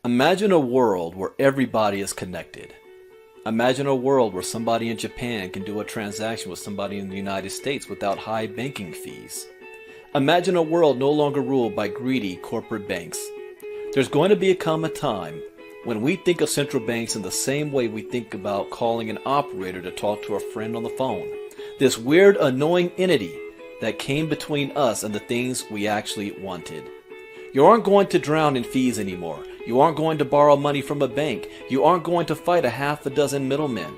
Imagine a world where everybody is connected. Imagine a world where somebody in Japan can do a transaction with somebody in the United States without high banking fees. Imagine a world no longer ruled by greedy corporate banks. There's going to become a time when we think of central banks in the same way we think about calling an operator to talk to a friend on the phone. This weird, annoying entity that came between us and the things we actually wanted. You aren't going to drown in fees anymore. You aren't going to borrow money from a bank. You aren't going to fight a half a dozen middlemen.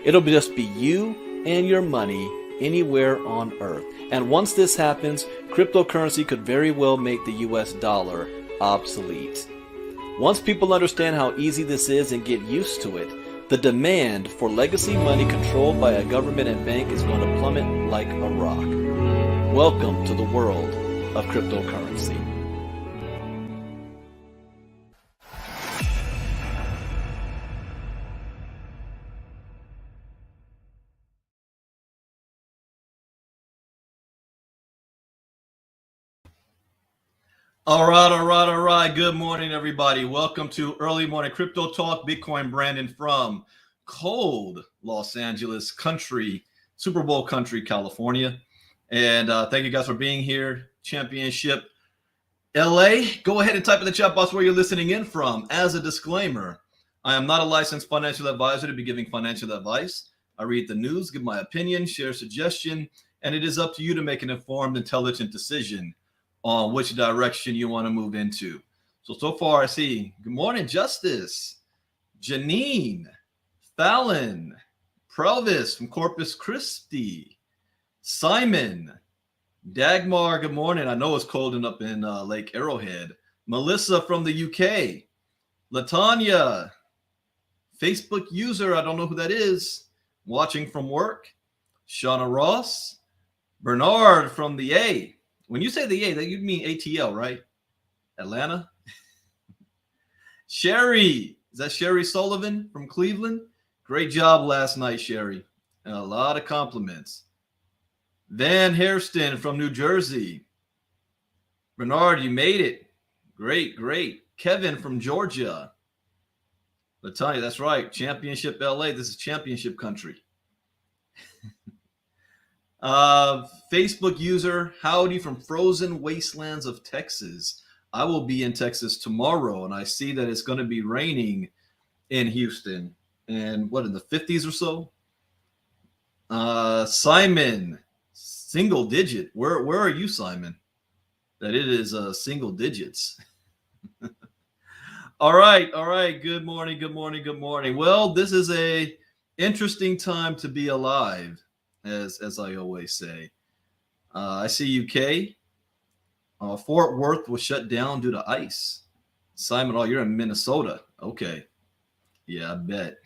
It'll just be you and your money anywhere on earth. And once this happens, cryptocurrency could very well make the US dollar obsolete. Once people understand how easy this is and get used to it, the demand for legacy money controlled by a government and bank is going to plummet like a rock. Welcome to the world of cryptocurrency. All right. Good morning, everybody. Welcome to Early Morning Crypto Talk. Bitcoin Brandon from cold Los Angeles country, Super Bowl country, California. And thank you guys for being here. Championship LA. Go ahead and type in the chat box where you're listening in from. As a disclaimer, I am not a licensed financial advisor to be giving financial advice. I read the news, give my opinion, share suggestion, and it is up to you to make an informed, intelligent decision on which direction you want to move into. So far I see, good morning, Justice, Janine, Fallon, Prelvis from Corpus Christi, Simon, Dagmar, good morning. I know it's cold up in Lake Arrowhead. Melissa from the UK, Latanya, Facebook user, I don't know who that is, watching from work, Shauna Ross, Bernard from the A. When you say the A, that you mean ATL, right? Atlanta. Sherry, is that Sherry Sullivan from Cleveland? Great job last night, Sherry. And a lot of compliments. Van Hairston from New Jersey. Bernard, you made it. Great. Kevin from Georgia. Latanya, that's right. Championship LA. This is championship country. Facebook user Howdy from frozen wastelands of Texas. I will be in Texas tomorrow, and I see that it's going to be raining in Houston, and what, in the 50s or so. Simon, single digit. Where are you, Simon? That it is single digits. All right. Good morning. Well, this is a interesting time to be alive. As I always say. I see UK. Fort Worth was shut down due to ice. Simon, you're in Minnesota. Okay. Yeah, I bet.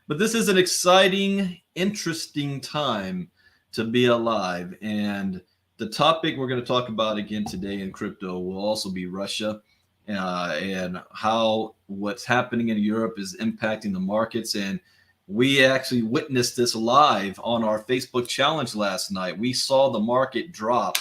But this is an exciting, interesting time to be alive. And the topic we're going to talk about again today in crypto will also be Russia and how what's happening in Europe is impacting the markets. And we actually witnessed this live on our Facebook challenge last night. We saw the market drop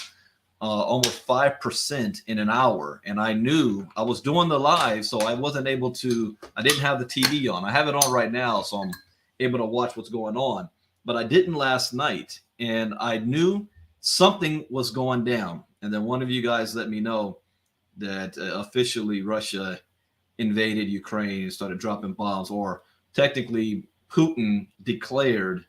almost 5% in an hour. And I knew I was doing the live, so I wasn't able to, I didn't have the TV on. I have it on right now, so I'm able to watch what's going on. But I didn't last night. And I knew something was going down. And then one of you guys let me know that officially Russia invaded Ukraine and started dropping bombs, or technically Putin declared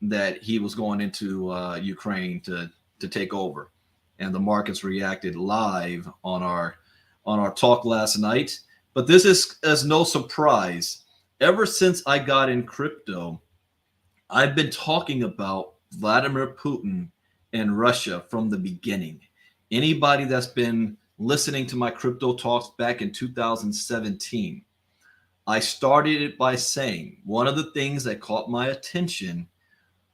that he was going into Ukraine to take over, and the markets reacted live on our talk last night. But this is as no surprise. Ever since I got in crypto, I've been talking about Vladimir Putin and Russia from the beginning. Anybody that's been listening to my crypto talks back in 2017, I started it by saying one of the things that caught my attention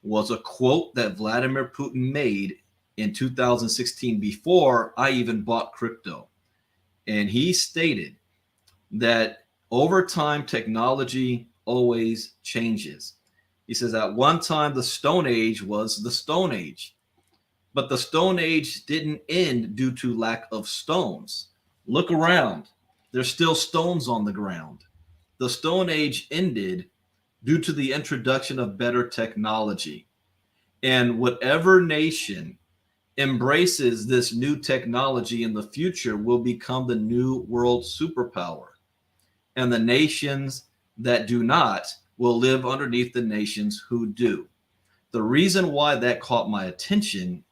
was a quote that Vladimir Putin made in 2016 before I even bought crypto. And he stated that over time, technology always changes. He says at one time, the Stone Age was the Stone Age, but the Stone Age didn't end due to lack of stones. Look around. There's still stones on the ground. The Stone Age ended due to the introduction of better technology. And whatever nation embraces this new technology in the future will become the new world superpower. And the nations that do not will live underneath the nations who do. The reason why that caught my attention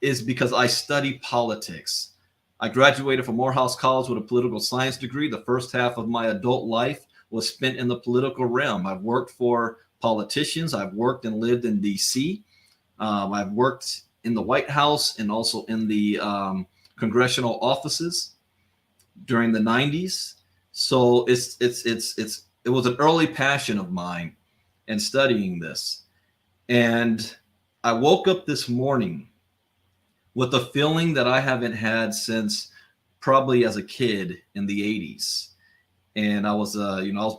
is because I study politics. I graduated from Morehouse College with a political science degree. The first half of my adult life was spent in the political realm. I've worked for politicians. I've worked and lived in DC. I've worked in the White House and also in the congressional offices during the 90s. So it was an early passion of mine in studying this. And I woke up this morning with a feeling that I haven't had since probably as a kid in the 80s. And I was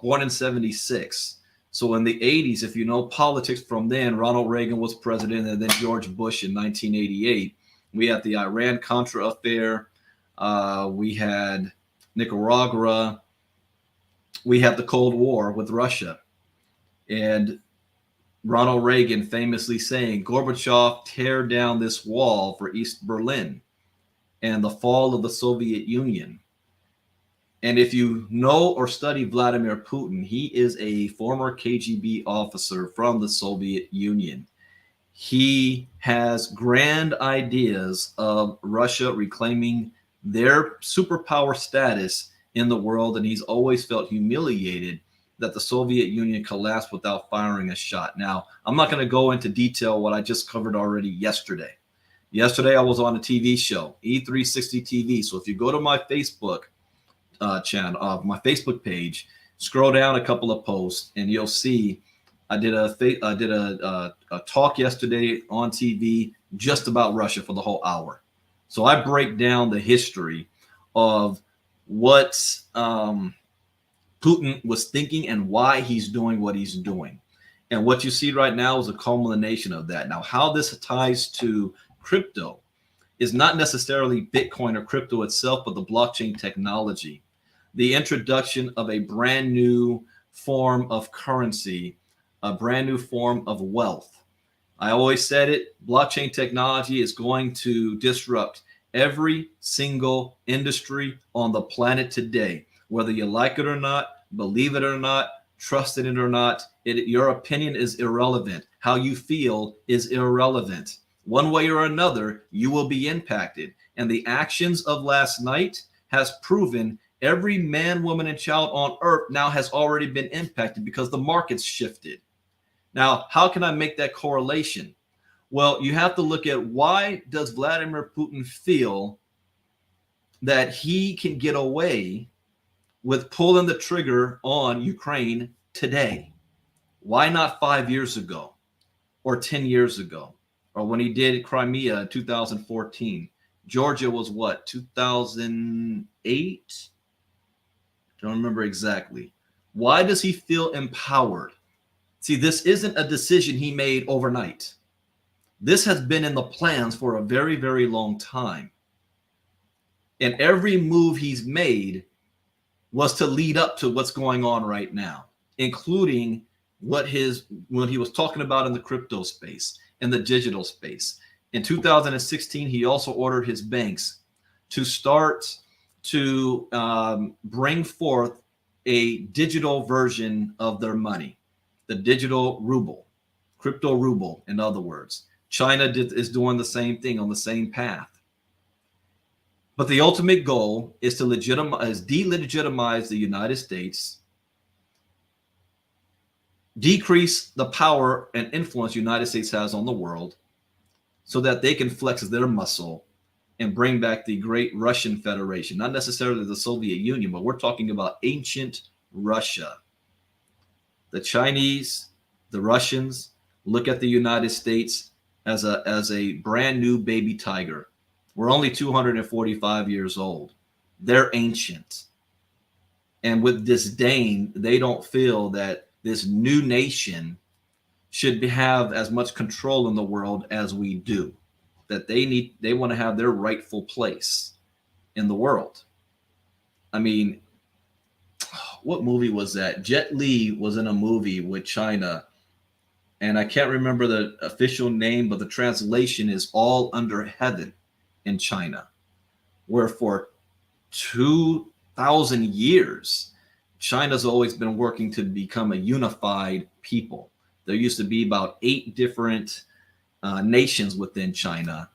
born in 76. So in the 80s, if you know politics from then, Ronald Reagan was president and then George Bush in 1988. We had the Iran-Contra affair. We had Nicaragua. We had the Cold War with Russia. And Ronald Reagan famously saying, Gorbachev, tear down this wall for East Berlin, and the fall of the Soviet Union. And if you know or study Vladimir Putin, he is a former KGB officer from the Soviet Union. He has grand ideas of Russia reclaiming their superpower status in the world, and he's always felt humiliated that the Soviet Union collapsed without firing a shot. Now, I'm not going to go into detail what I just covered already yesterday. Yesterday, I was on a TV show, E360 TV. So if you go to my Facebook channel, my Facebook page, scroll down a couple of posts, and you'll see I did a talk yesterday on TV just about Russia for the whole hour. So I break down the history of what Putin was thinking and why he's doing what he's doing. And what you see right now is a culmination of that. Now, how this ties to crypto is not necessarily Bitcoin or crypto itself, but the blockchain technology, the introduction of a brand new form of currency, a brand new form of wealth. I always said it, blockchain technology is going to disrupt every single industry on the planet today. Whether you like it or not, believe it or not, trust in it or not, your opinion is irrelevant. How you feel is irrelevant. One way or another, you will be impacted. And the actions of last night has proven every man, woman, and child on earth now has already been impacted because the market's shifted. Now, how can I make that correlation? Well, you have to look at, why does Vladimir Putin feel that he can get away with pulling the trigger on Ukraine today? Why not 5 years ago or 10 years ago, or when he did Crimea in 2014? Georgia was what, 2008? Don't remember exactly. Why does he feel empowered? See, this isn't a decision he made overnight. This has been in the plans for a very, very long time. And every move he's made was to lead up to what's going on right now, including when he was talking about in the crypto space, in the digital space. In 2016, he also ordered his banks to start to bring forth a digital version of their money, the digital ruble, crypto ruble, in other words. China is doing the same thing, on the same path. But the ultimate goal is to delegitimize the United States, decrease the power and influence the United States has on the world, so that they can flex their muscle and bring back the great Russian Federation. Not necessarily the Soviet Union, but we're talking about ancient Russia. The Chinese, the Russians look at the United States as a brand new baby tiger. We're only 245 years old. They're ancient. And with disdain, they don't feel that this new nation should have as much control in the world as we do. That they want to have their rightful place in the world. I mean, what movie was that? Jet Li was in a movie with China, and I can't remember the official name, but the translation is All Under Heaven in China, where for 2,000 years, China's always been working to become a unified people. There used to be about 8 different nations within China.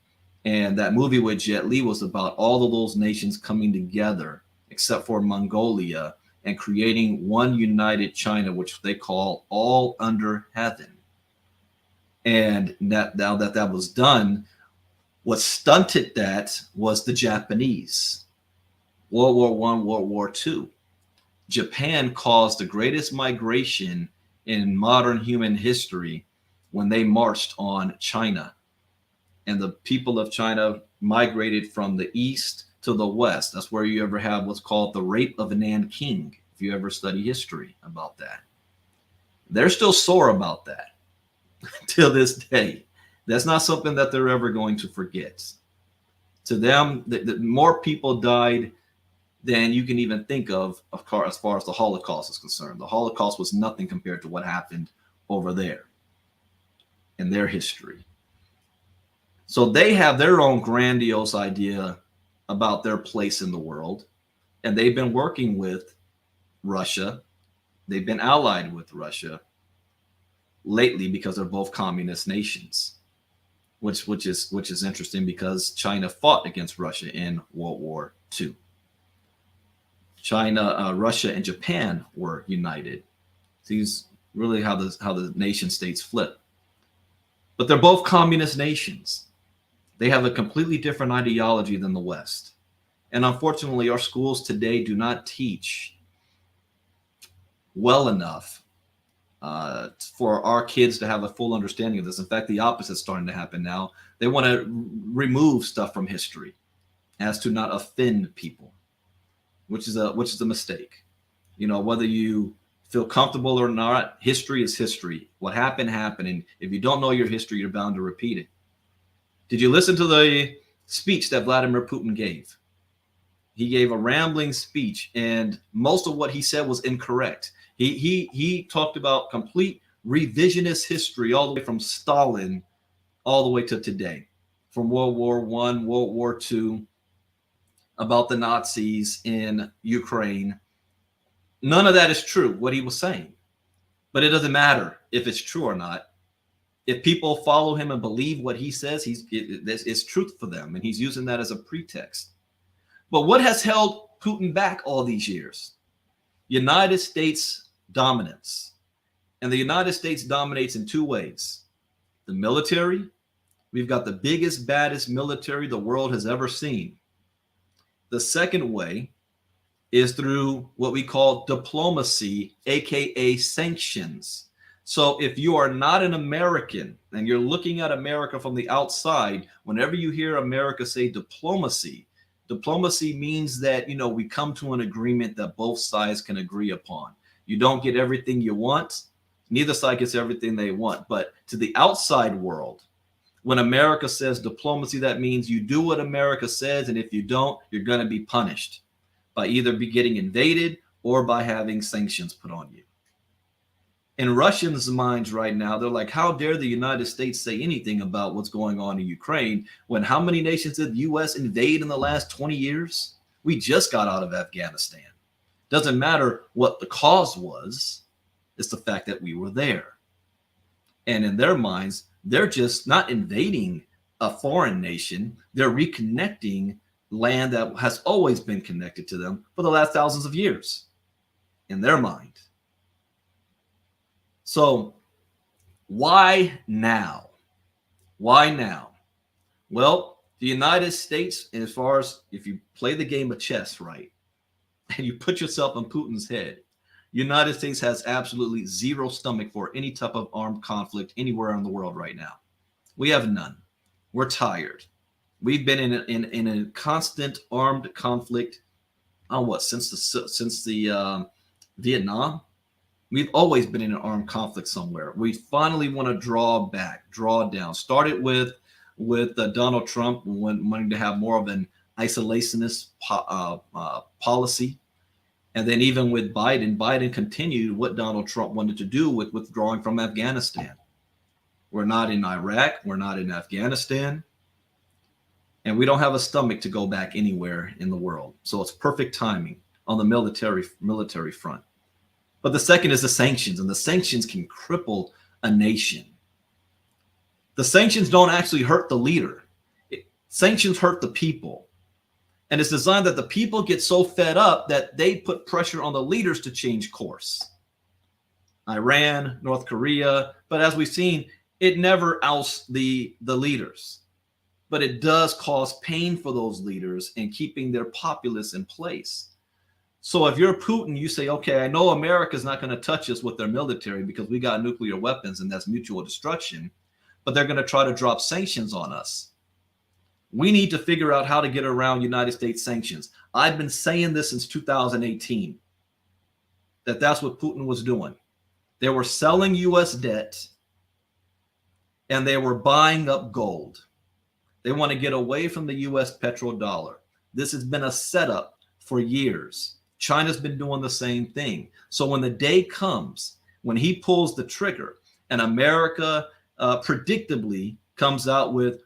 And that movie with Jet Li was about all of those nations coming together, except for Mongolia, and creating one united China, which they call All Under Heaven. And that now that was done, what stunted that was the Japanese. World War One, World War Two. Japan caused the greatest migration in modern human history when they marched on China. And the people of China migrated from the east to the west. That's where you ever have what's called the Rape of Nanking, if you ever study history about that. They're still sore about that till this day. That's not something that they're ever going to forget. To them, the more people died than you can even think of as far as the Holocaust is concerned. The Holocaust was nothing compared to what happened over there in their history. So they have their own grandiose idea about their place in the world, and they've been working with Russia. They've been allied with Russia lately because they're both communist nations, which is interesting because China fought against Russia in World War II. China, Russia, and Japan were united. These really how the nation states flip. But they're both communist nations. They have a completely different ideology than the West. And unfortunately, our schools today do not teach well enough for our kids to have a full understanding of this. In fact, the opposite is starting to happen now. They want to remove stuff from history as to not offend people, which is a mistake. You know, whether you feel comfortable or not, history is history. What happened, happened. And if you don't know your history, you're bound to repeat it. Did you listen to the speech that Vladimir Putin gave? He gave a rambling speech, and most of what he said was incorrect. He talked about complete revisionist history all the way from Stalin all the way to today, from World War I, World War II, about the Nazis in Ukraine. None of that is true, what he was saying. But it doesn't matter if it's true or not. If people follow him and believe what he says, it's truth for them, and he's using that as a pretext. But what has held Putin back all these years? United States dominance. And the United States dominates in two ways. The military. We've got the biggest, baddest military the world has ever seen. The second way is through what we call diplomacy, aka sanctions. So if you are not an American and you're looking at America from the outside, whenever you hear America say diplomacy, diplomacy means that, you know, we come to an agreement that both sides can agree upon. You don't get everything you want. Neither side gets everything they want. But to the outside world, when America says diplomacy, that means you do what America says. And if you don't, you're going to be punished by either be getting invaded or by having sanctions put on you. In Russians' minds right now, they're like, how dare the United States say anything about what's going on in Ukraine when how many nations did the U.S. invade in the last 20 years? We just got out of Afghanistan. Doesn't matter what the cause was. It's the fact that we were there. And in their minds, they're just not invading a foreign nation. They're reconnecting land that has always been connected to them for the last thousands of years in their mind. So why now? Why now? Well, the United States, as far as if you play the game of chess right, and you put yourself in Putin's head, United States has absolutely zero stomach for any type of armed conflict anywhere in the world right now. We have none. We're tired. We've been in a constant armed conflict on what, since the Vietnam. We've always been in an armed conflict somewhere. We finally want to draw back, draw down. Started with Donald Trump wanting to have more of an isolationist policy. And then even with Biden, Biden continued what Donald Trump wanted to do with withdrawing from Afghanistan. We're not in Iraq. We're not in Afghanistan. And we don't have a stomach to go back anywhere in the world. So it's perfect timing on the military front. But the second is the sanctions, and the sanctions can cripple a nation. The sanctions don't actually hurt the leader. Sanctions hurt the people. And it's designed that the people get so fed up that they put pressure on the leaders to change course. Iran, North Korea, but as we've seen, it never ousts the leaders. But it does cause pain for those leaders in keeping their populace in place. So if you're Putin, you say, okay, I know America's not going to touch us with their military because we got nuclear weapons and that's mutual destruction, but they're going to try to drop sanctions on us. We need to figure out how to get around United States sanctions. I've been saying this since 2018, that that's what Putin was doing. They were selling U.S. debt and they were buying up gold. They want to get away from the U.S. petrodollar. This has been a setup for years. China's been doing the same thing. So when the day comes, when he pulls the trigger and America predictably comes out with,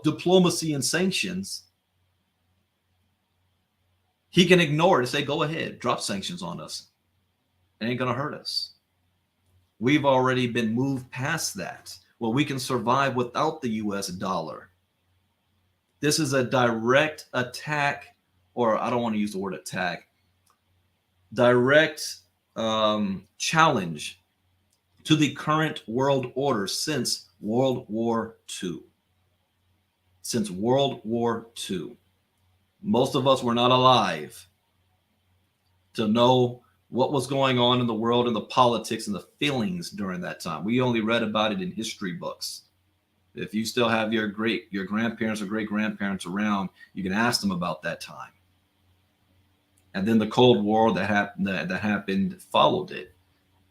diplomacy and sanctions, he can ignore it and say, go ahead, drop sanctions on us. It ain't going to hurt us. We've already been moved past that. Well, we can survive without the U.S. dollar. This is a direct attack, or I don't want to use the word attack, direct challenge to the current world order since World War II. Since World War II. Most of us were not alive to know what was going on in the world and the politics and the feelings during that time. We only read about it in history books. If you still have your grandparents or great grandparents around, you can ask them about that time. And then the Cold War that happened followed it.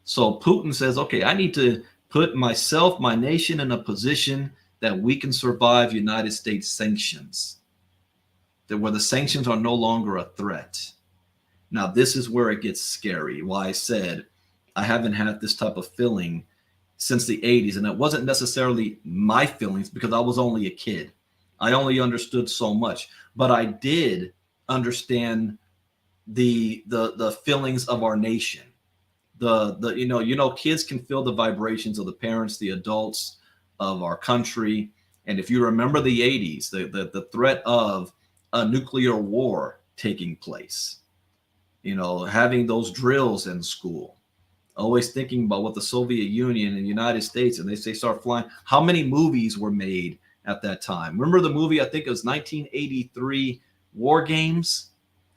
So Putin says, okay, I need to put myself, my nation in a position that we can survive United States sanctions, that where the sanctions are no longer a threat. Now, this is where it gets scary. Why I said I haven't had this type of feeling since the 80s. And it wasn't necessarily my feelings because I was only a kid. I only understood so much, but I did understand the feelings of our nation. Kids can feel the vibrations of the parents, the adults of our country. And if you remember the 80s, the threat of a nuclear war taking place, having those drills in school, always thinking about what the Soviet Union and the United States, and they start flying. How many movies were made at that time? Remember the movie, I think it was 1983 War Games,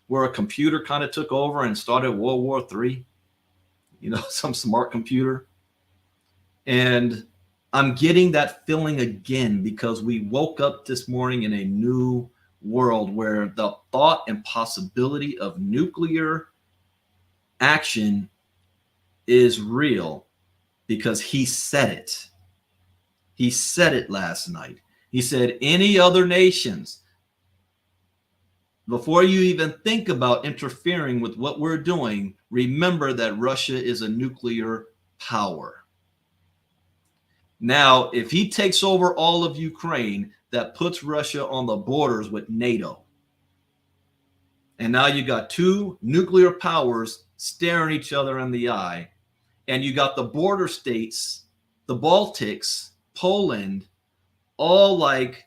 where a computer kind of took over and started World War III, some smart computer. And I'm getting that feeling again because we woke up this morning in a new world where the thought and possibility of nuclear action is real because he said it. He said it last night. He said, any other nations, before you even think about interfering with what we're doing, remember that Russia is a nuclear power. Now, if he takes over all of Ukraine, that puts Russia on the borders with NATO. And now you got two nuclear powers staring each other in the eye. And you got the border states, the Baltics, Poland, all like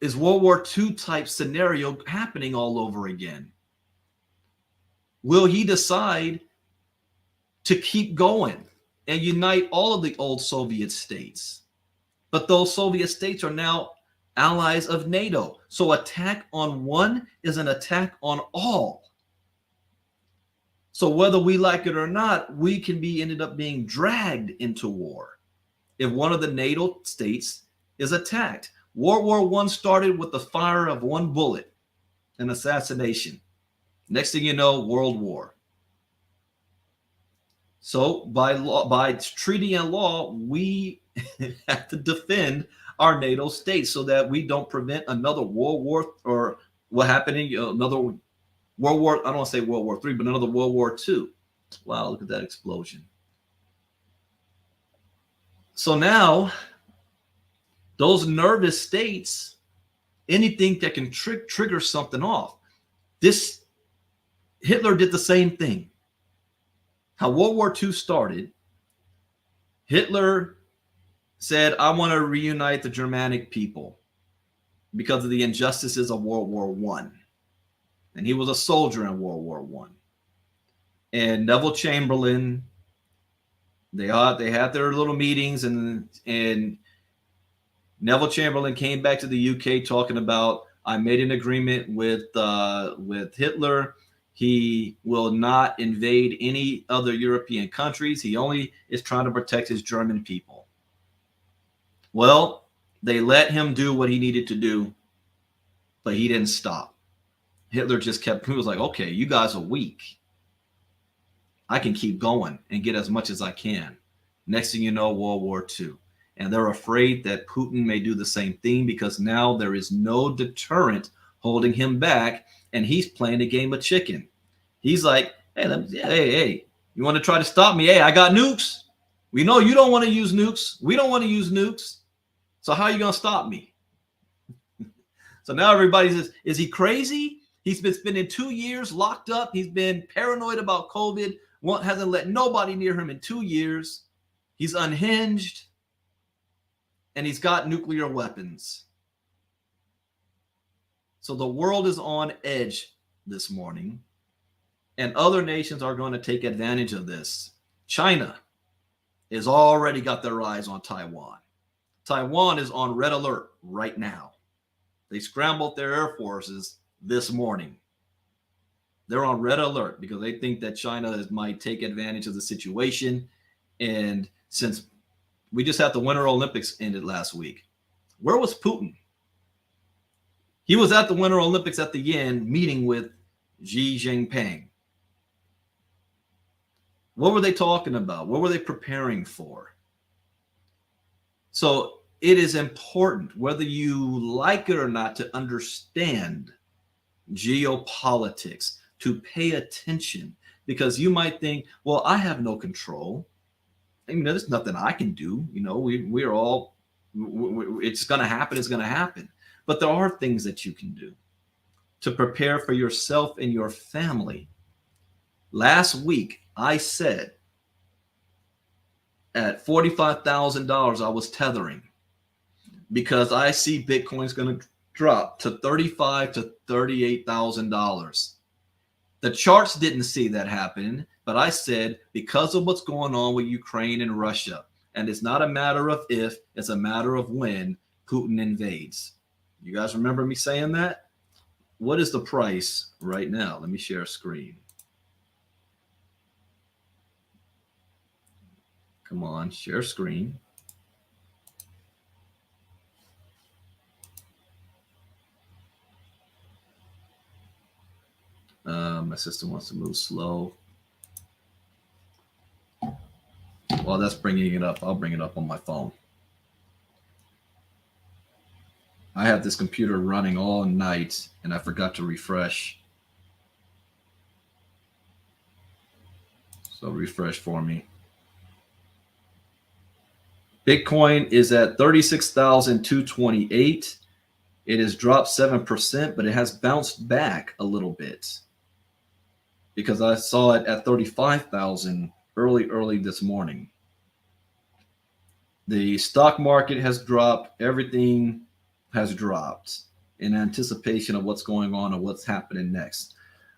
is World War II type scenario happening all over again. Will he decide to keep going and unite all of the old Soviet states? But those Soviet states are now allies of NATO. So attack on one is an attack on all. So whether we like it or not, we can be ended up being dragged into war if one of the NATO states is attacked. World War I started with the fire of one bullet, an assassination. Next thing you know, World War. So by law, by treaty and law, we have to defend our NATO states so that we don't prevent another World War or what happened in another World War, I don't want to say World War III, but another World War II. Wow, look at that explosion. So now, those nervous states, anything that can trigger something off. This Hitler did the same thing. How World War II started, Hitler said, I want to reunite the Germanic people because of the injustices of World War I. And he was a soldier in World War I. And Neville Chamberlain, they had their little meetings, and Neville Chamberlain came back to the UK talking about, I made an agreement with Hitler. He will not invade any other European countries. He only is trying to protect his German people. Well, they let him do what he needed to do, but he didn't stop. Hitler just kept, he was like, okay, you guys are weak. I can keep going and get as much as I can. Next thing you know, World War II. And they're afraid that Putin may do the same thing because now there is no deterrent holding him back, and he's playing a game of chicken. He's like, hey, you want to try to stop me? Hey, I got nukes. We know you don't want to use nukes. We don't want to use nukes. So how are you going to stop me? So now everybody says, is he crazy? He's been spending 2 years locked up. He's been paranoid about COVID. Hasn't let nobody near him in 2 years. He's unhinged. And he's got nuclear weapons. So the world is on edge this morning. And other nations are going to take advantage of this. China has already got their eyes on Taiwan. Taiwan is on red alert right now. They scrambled their air forces this morning. They're on red alert because they think that China might take advantage of the situation. And since we just had the Winter Olympics ended last week, where was Putin? He was at the Winter Olympics at the end meeting with Xi Jinping. What were they talking about? What were they preparing for? So it is important, whether you like it or not, to understand geopolitics, to pay attention, because you might think, well, I have no control. I mean, there's nothing I can do. You know, we're all, it's going to happen. It's going to happen. But there are things that you can do to prepare for yourself and your family. Last week, I said at $45,000, I was tethering because I see Bitcoin's going to drop to $35,000 to $38,000. The charts didn't see that happen, but I said because of what's going on with Ukraine and Russia, and it's not a matter of if, it's a matter of when Putin invades. You guys remember me saying that? What is the price right now? Let me share a screen. Come on, share screen. My system wants to move slow. Well, that's bringing it up. I'll bring it up on my phone. I have this computer running all night and I forgot to refresh. So refresh for me. Bitcoin is at 36,228. It has dropped 7%, but it has bounced back a little bit because I saw it at 35,000 early this morning. The stock market has dropped. Everything has dropped in anticipation of what's going on and what's happening next.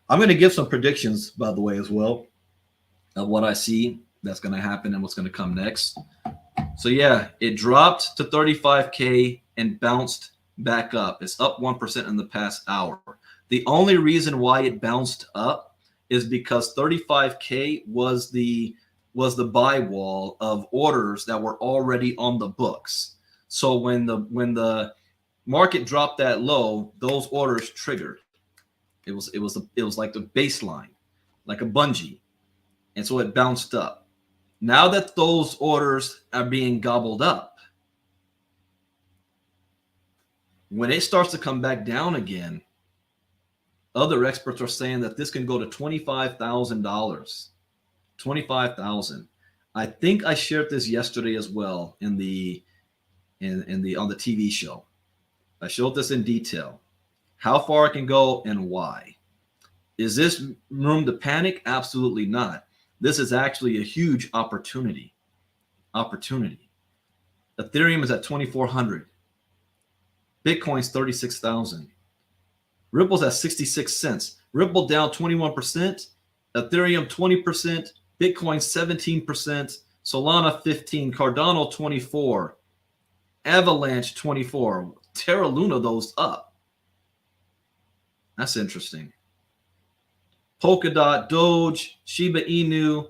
I'm going to give some predictions, by the way, as well, of what I see that's going to happen and what's going to come next. So yeah, it dropped to 35K and bounced back up. It's up 1% in the past hour. The only reason why it bounced up is because 35K was the buy wall of orders that were already on the books. So when the market dropped that low, those orders triggered. It was like the baseline, like a bungee, and so it bounced up. Now that those orders are being gobbled up, when it starts to come back down again, Other experts are saying that this can go to $25,000. 25,000. I think I shared this yesterday as well in the on the TV show. I showed this in detail. How far it can go and why. Is this room to panic? Absolutely not. This is actually a huge opportunity. Ethereum is at 2,400. Bitcoin's 36,000. Ripple's at 66 cents. Ripple down 21%. Ethereum 20%. Bitcoin 17%. Solana 15. Cardano 24. Avalanche 24. Terra Luna those up. That's interesting. Polkadot, Doge, Shiba Inu.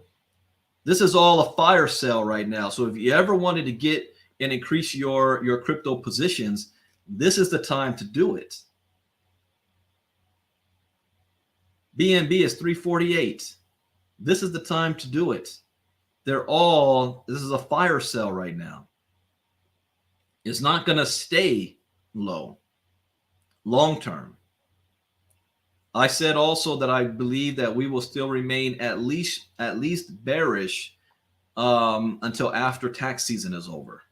This is all a fire sale right now. So if you ever wanted to get and increase your crypto positions, this is the time to do it. BNB is 348. This is the time to do it. This is a fire sale right now. It's not going to stay low long term. I said also that I believe that we will still remain at least bearish until after tax season is over.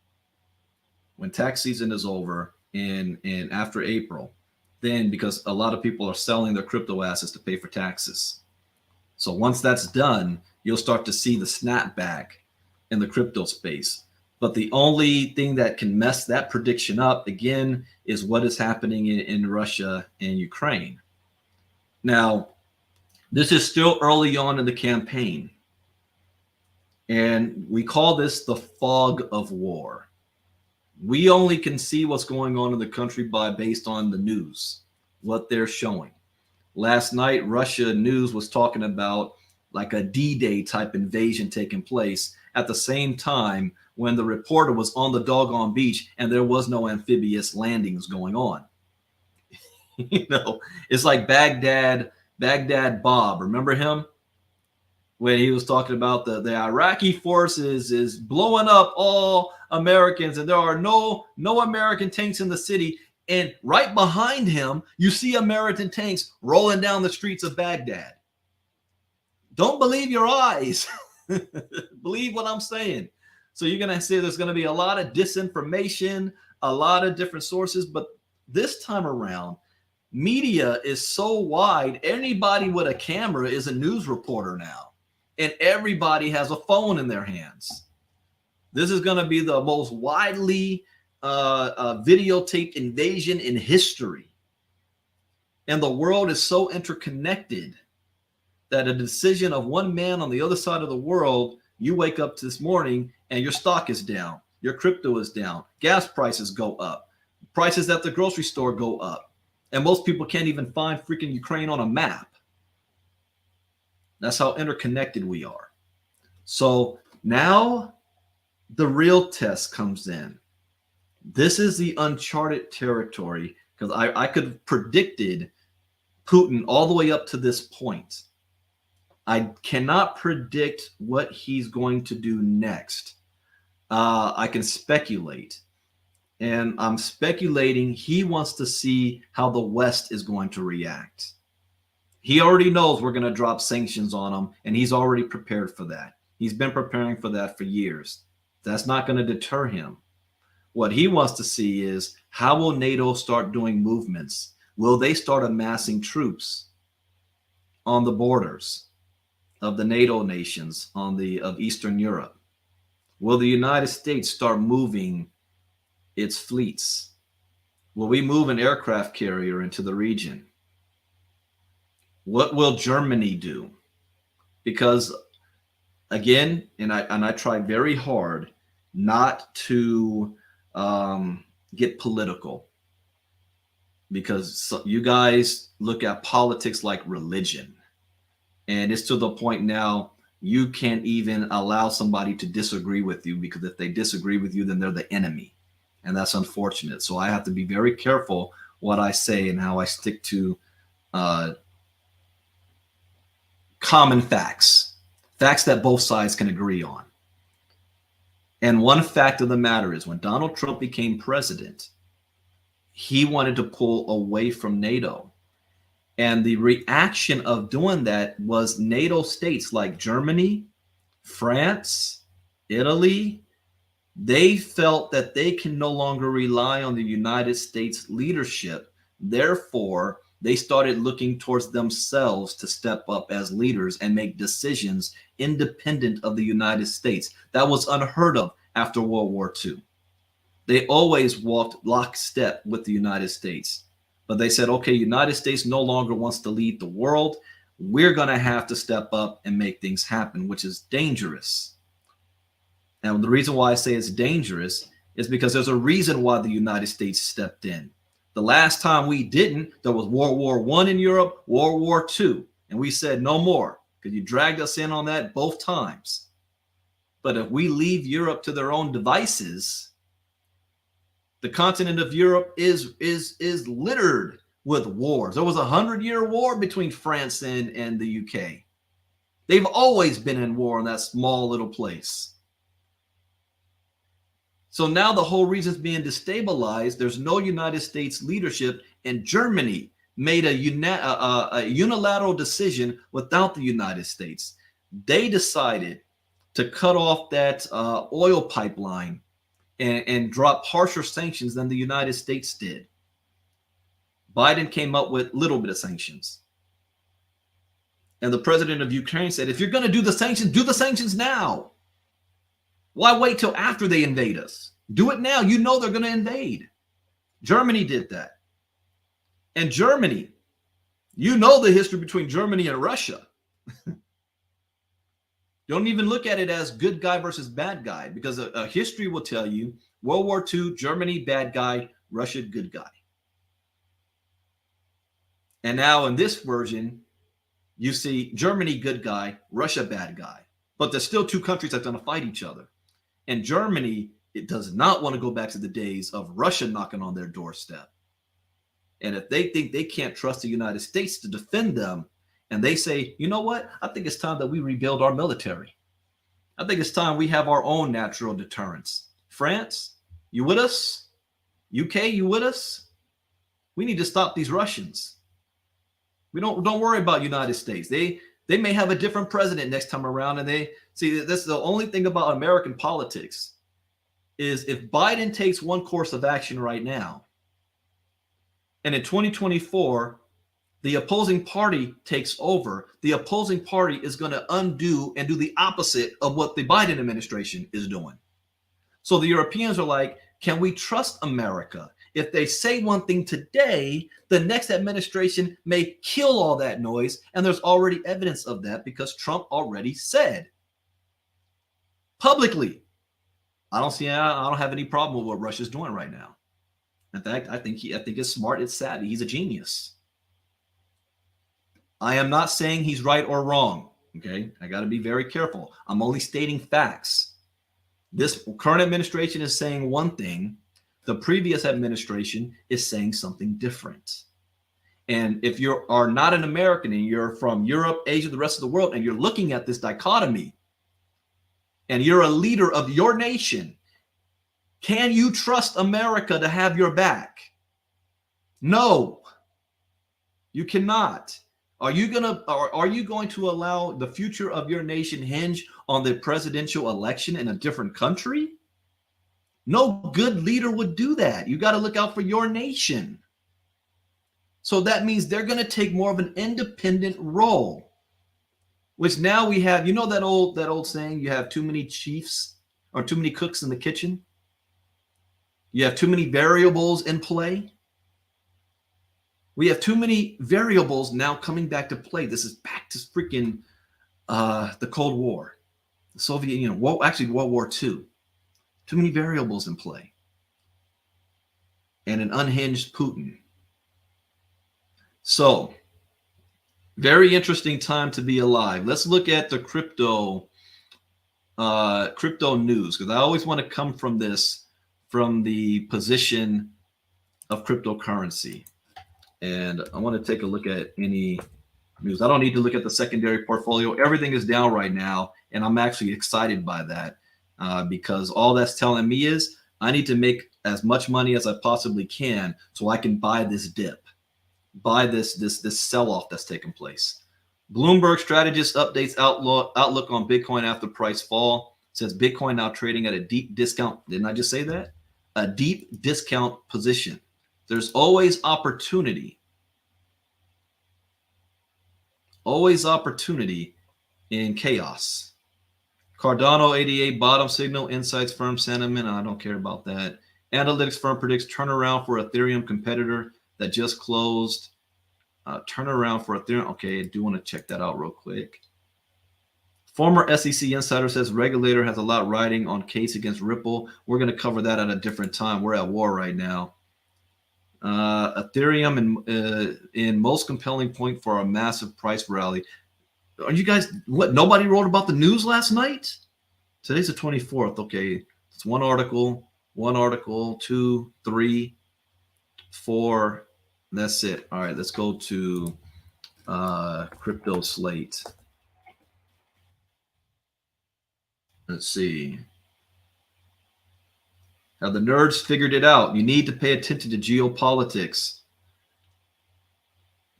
When tax season is over and after April, then because a lot of people are selling their crypto assets to pay for taxes. So once that's done, you'll start to see the snapback in the crypto space. But the only thing that can mess that prediction up, again, is what is happening in Russia and Ukraine. Now, this is still early on in the campaign. And we call this the fog of war. We only can see what's going on in the country based on the news, what they're showing. Last night, Russia news was talking about like a D-Day type invasion taking place at the same time when the reporter was on the doggone beach and there was no amphibious landings going on. It's like Baghdad Bob. Remember him? When he was talking about the Iraqi forces is blowing up all Americans and there are no American tanks in the city. And right behind him, you see American tanks rolling down the streets of Baghdad. Don't believe your eyes. Believe what I'm saying. So you're going to see there's going to be a lot of disinformation, a lot of different sources. But this time around, media is so wide. Anybody with a camera is a news reporter now. And everybody has a phone in their hands. This is going to be the most widely videotaped invasion in history. And the world is so interconnected that a decision of one man on the other side of the world, you wake up this morning and your stock is down. Your crypto is down. Gas prices go up. Prices at the grocery store go up. And most people can't even find freaking Ukraine on a map. That's how interconnected we are. So now the real test comes in. This is the uncharted territory because I could have predicted Putin all the way up to this point. I cannot predict what he's going to do next. I can speculate. And I'm speculating he wants to see how the West is going to react. He already knows we're going to drop sanctions on him, and he's already prepared for that. He's been preparing for that for years. That's not going to deter him. What he wants to see is how will NATO start doing movements? Will they start amassing troops on the borders of the NATO nations of Eastern Europe? Will the United States start moving its fleets? Will we move an aircraft carrier into the region? What will Germany do? Because again, and I try very hard not to get political, because you guys look at politics like religion, and it's to the point now you can't even allow somebody to disagree with you, because if they disagree with you, then they're the enemy, and that's unfortunate. So I have to be very careful what I say and how I stick to common facts that both sides can agree on. And one fact of the matter is when Donald Trump became president, he wanted to pull away from NATO. And the reaction of doing that was NATO states like Germany, France, Italy. They felt that they can no longer rely on the United States leadership. Therefore, they started looking towards themselves to step up as leaders and make decisions independent of the United States. That was unheard of after World War II. They always walked lockstep with the United States. But they said, okay, United States no longer wants to lead the world. We're going to have to step up and make things happen, which is dangerous. And the reason why I say it's dangerous is because there's a reason why the United States stepped in. The last time we didn't, there was World War I in Europe, World War II, and we said no more because you dragged us in on that both times. But if we leave Europe to their own devices, the continent of Europe is littered with wars. There was a 100-year war between France and the UK. They've always been in war in that small little place. So now the whole region's being destabilized. There's no United States leadership, and Germany made a unilateral decision without the United States. They decided to cut off that oil pipeline and drop harsher sanctions than the United States did. Biden came up with a little bit of sanctions. And the president of Ukraine said, if you're going to do the sanctions now. Why wait till after they invade us? Do it now. You know they're going to invade. Germany did that. And Germany, you know the history between Germany and Russia. Don't even look at it as good guy versus bad guy, because a history will tell you World War II, Germany, bad guy, Russia, good guy. And now in this version, you see Germany, good guy, Russia, bad guy. But there's still two countries that are going to fight each other. And Germany, it does not want to go back to the days of Russia knocking on their doorstep. And if they think they can't trust the United States to defend them, and they say, you know what? I think it's time that we rebuild our military. I think it's time we have our own natural deterrence. France, you with us? UK, you with us? We need to stop these Russians. We don't worry about United States. They may have a different president next time around, and they see that's the only thing about American politics is if Biden takes one course of action right now, and in 2024 the opposing party takes over, the opposing party is going to undo and do the opposite of what the Biden administration is doing. So the Europeans are like, can we trust America? If they say one thing today, the next administration may kill all that noise. And there's already evidence of that because Trump already said publicly, I don't have any problem with what Russia's doing right now. In fact, I think it's smart, it's savvy. He's a genius. I am not saying he's right or wrong. Okay. I got to be very careful. I'm only stating facts. This current administration is saying one thing. The previous administration is saying something different. And if you are not an American and you're from Europe, Asia, the rest of the world, and you're looking at this dichotomy, and you're a leader of your nation, can you trust America to have your back? No, you cannot. Are you going to allow the future of your nation hinge on the presidential election in a different country? No good leader would do that. You got to look out for your nation. So that means they're going to take more of an independent role, which now we have, you know, that old saying, you have too many chiefs or too many cooks in the kitchen. You have too many variables in play. We have too many variables now coming back to play. This is back to freaking the Cold War, the Soviet Union, World War II. Too many variables in play. And an unhinged Putin. So, very interesting time to be alive. Let's look at the crypto news, because I always want to come from the position of cryptocurrency. And I want to take a look at any news. I don't need to look at the secondary portfolio. Everything is down right now, and I'm actually excited by that because all that's telling me is I need to make as much money as I possibly can so I can buy this dip. by this sell-off that's taking place. Bloomberg strategist updates outlook on Bitcoin after price fall. Says Bitcoin now trading at a deep discount. Didn't I just say that? A deep discount position. There's always opportunity. Always opportunity in chaos. Cardano 88 bottom signal, insights firm sentiment. I don't care about that. Analytics firm predicts turnaround for Ethereum competitor that just closed. Turnaround for Ethereum. Okay, I do want to check that out real quick. Former SEC insider says regulator has a lot riding on case against Ripple. We're going to cover that at a different time. We're at war right now. Ethereum in most compelling point for a massive price rally. Are you guys what? Nobody wrote about the news last night? Today's the 24th. Okay, it's one article, 2, 3, 4. That's it. All right, let's go to Crypto Slate. Let's see. Now the nerds figured it out. You need to pay attention to geopolitics.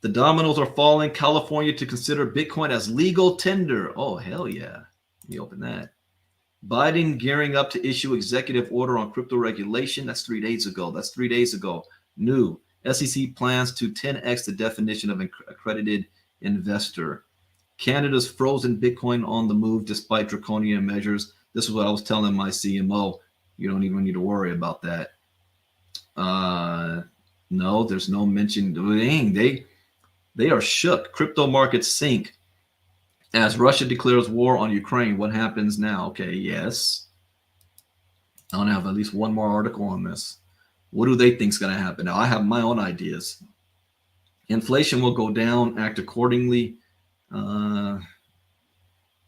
The dominoes are falling. California to consider Bitcoin as legal tender. Oh, hell yeah. Let me open that. Biden gearing up to issue executive order on crypto regulation. That's 3 days ago. New. SEC plans to 10x the definition of accredited investor. Canada's frozen Bitcoin on the move despite draconian measures. This is what I was telling my CMO. You don't even need to worry about that. No, there's no mention. Dang, they are shook. Crypto markets sink as Russia declares war on Ukraine. What happens now? Okay, yes. I want to have at least one more article on this. What do they think is going to happen? Now, I have my own ideas. Inflation will go down. Act accordingly.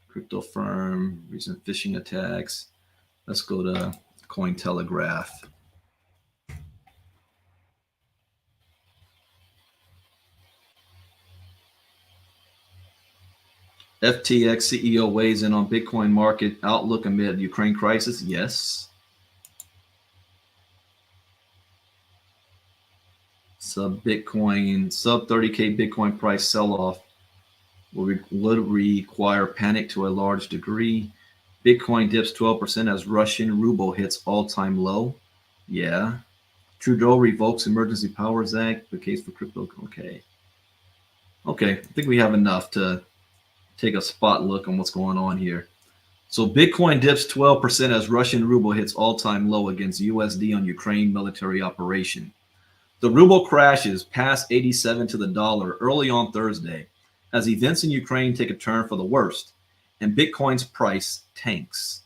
Crypto firm, recent phishing attacks. Let's go to Cointelegraph. FTX CEO weighs in on Bitcoin market outlook amid Ukraine crisis. Yes. Sub 30K Bitcoin price sell-off would require panic to a large degree. Bitcoin dips 12% as Russian ruble hits all-time low. Yeah. Trudeau revokes Emergency Powers Act. The case for crypto. Okay. I think we have enough to take a spot look on what's going on here. So Bitcoin dips 12% as Russian ruble hits all-time low against USD on Ukraine military operation. The ruble crashes past 87 to the dollar early on Thursday as events in Ukraine take a turn for the worst and Bitcoin's price tanks.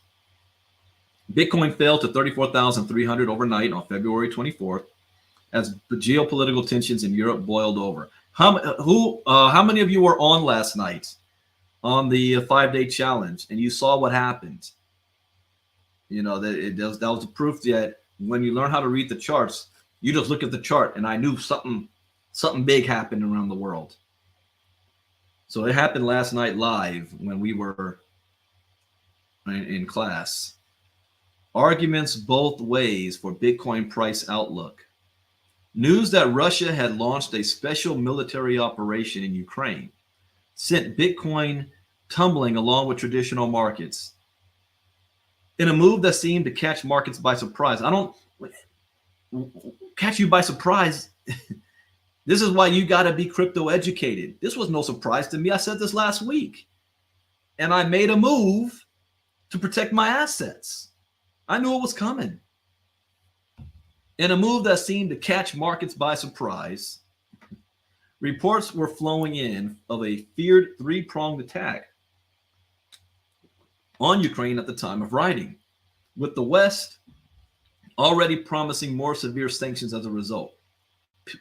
Bitcoin fell to 34,300 overnight on February 24th as the geopolitical tensions in Europe boiled over. How many of you were on last night on the 5-day challenge and you saw what happened? You know, that was the proof that when you learn how to read the charts, you just look at the chart and I knew something big happened around the world. So it happened last night live when we were in class. Arguments both ways for Bitcoin price outlook. News that Russia had launched a special military operation in Ukraine sent Bitcoin tumbling along with traditional markets in a move that seemed to catch markets by surprise. I don't catch you by surprise. This is why you got to be crypto educated. This was no surprise to me. I said this last week. And I made a move to protect my assets. I knew it was coming. In a move that seemed to catch markets by surprise, reports were flowing in of a feared three-pronged attack on Ukraine at the time of writing, with the West already promising more severe sanctions as a result.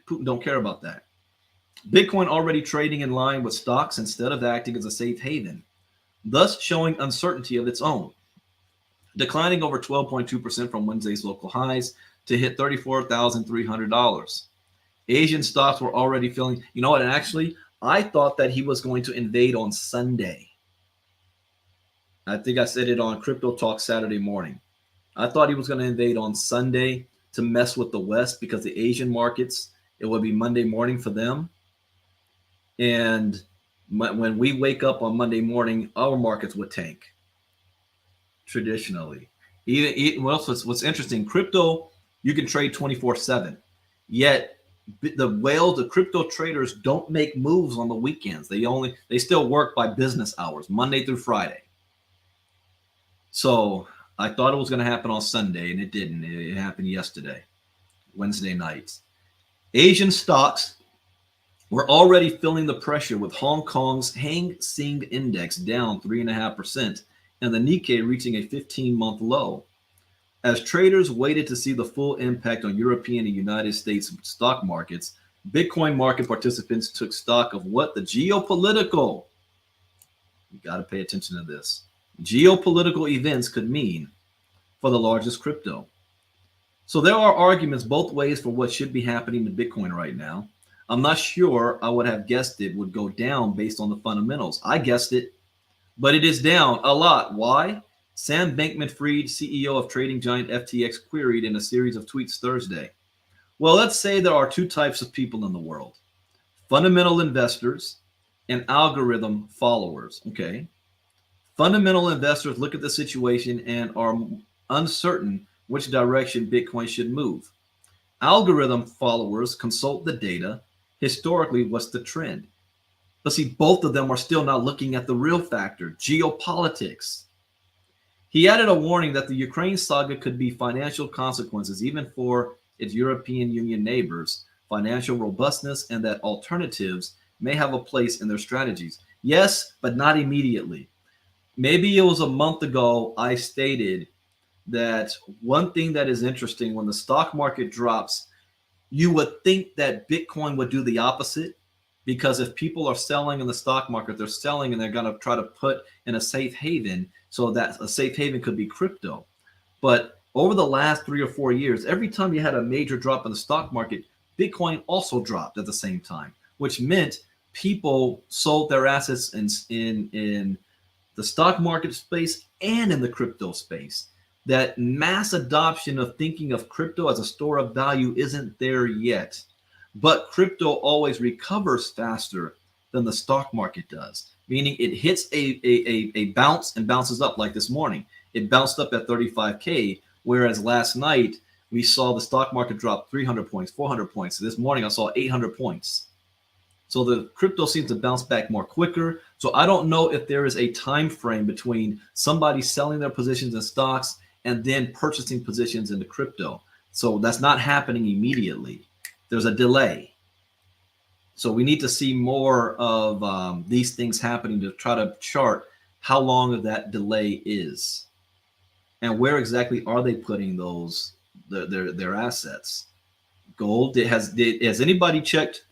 Putin don't care about that. Bitcoin already trading in line with stocks instead of acting as a safe haven, thus showing uncertainty of its own, declining over 12.2% from Wednesday's local highs to hit $34,300. Asian stocks were already feeling, you know what, and actually, I thought that he was going to invade on Sunday. I think I said it on Crypto Talk Saturday morning. I thought he was going to invade on Sunday to mess with the West because the Asian markets it would be Monday morning for them. And when we wake up on Monday morning, our markets would tank traditionally. What's interesting, crypto, you can trade 24/7. Yet the crypto traders don't make moves on the weekends. They still work by business hours, Monday through Friday. So I thought it was going to happen on Sunday, and it didn't. It happened yesterday, Wednesday nights. Asian stocks were already feeling the pressure, with Hong Kong's Hang Seng Index down 3.5% and the Nikkei reaching a 15-month low. As traders waited to see the full impact on European and United States stock markets, Bitcoin market participants took stock of what the geopolitical, you got to pay attention to this, geopolitical events could mean for the largest crypto. So there are arguments both ways for what should be happening to Bitcoin right now. I'm not sure I would have guessed it would go down based on the fundamentals. I guessed it, but it is down a lot. Why? Sam Bankman-Fried, CEO of trading giant FTX, queried in a series of tweets Thursday. Well, let's say there are two types of people in the world: fundamental investors and algorithm followers. Okay. Fundamental investors look at the situation and are uncertain which direction Bitcoin should move. Algorithm followers consult the data. Historically, what's the trend? But see, both of them are still not looking at the real factor, geopolitics. He added a warning that the Ukraine saga could be financial consequences, even for its European Union neighbors, financial robustness, and that alternatives may have a place in their strategies. Yes, but not immediately. Maybe it was a month ago I stated that one thing that is interesting, when the stock market drops, you would think that Bitcoin would do the opposite, because if people are selling in the stock market, they're selling and they're going to try to put in a safe haven, so that a safe haven could be crypto. But over the last 3 or 4 years, every time you had a major drop in the stock market, Bitcoin also dropped at the same time, which meant people sold their assets in the stock market space and in the crypto space. That mass adoption of thinking of crypto as a store of value isn't there yet. But crypto always recovers faster than the stock market does, meaning it hits a bounce and bounces up. Like this morning, it bounced up at 35K, whereas last night we saw the stock market drop 300 points, 400 points. This morning I saw 800 points. So the crypto seems to bounce back more quicker. So I don't know if there is a time frame between somebody selling their positions in stocks and then purchasing positions in the crypto. So that's not happening immediately. There's a delay. So we need to see more of these things happening to try to chart how long of that delay is, and where exactly are they putting those their assets. Gold. Has anybody checked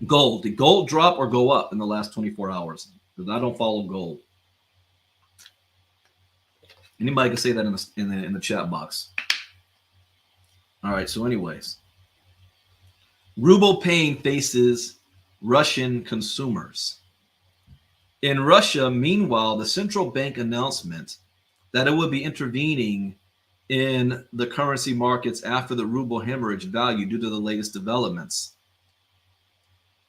gold? Did gold drop or go up in the last 24 hours? Because I don't follow gold. Anybody can say that in the chat box. All right. So, anyways, ruble pain faces Russian consumers. In Russia, meanwhile, the central bank announcement that it would be intervening in the currency markets after the ruble hemorrhage value due to the latest developments.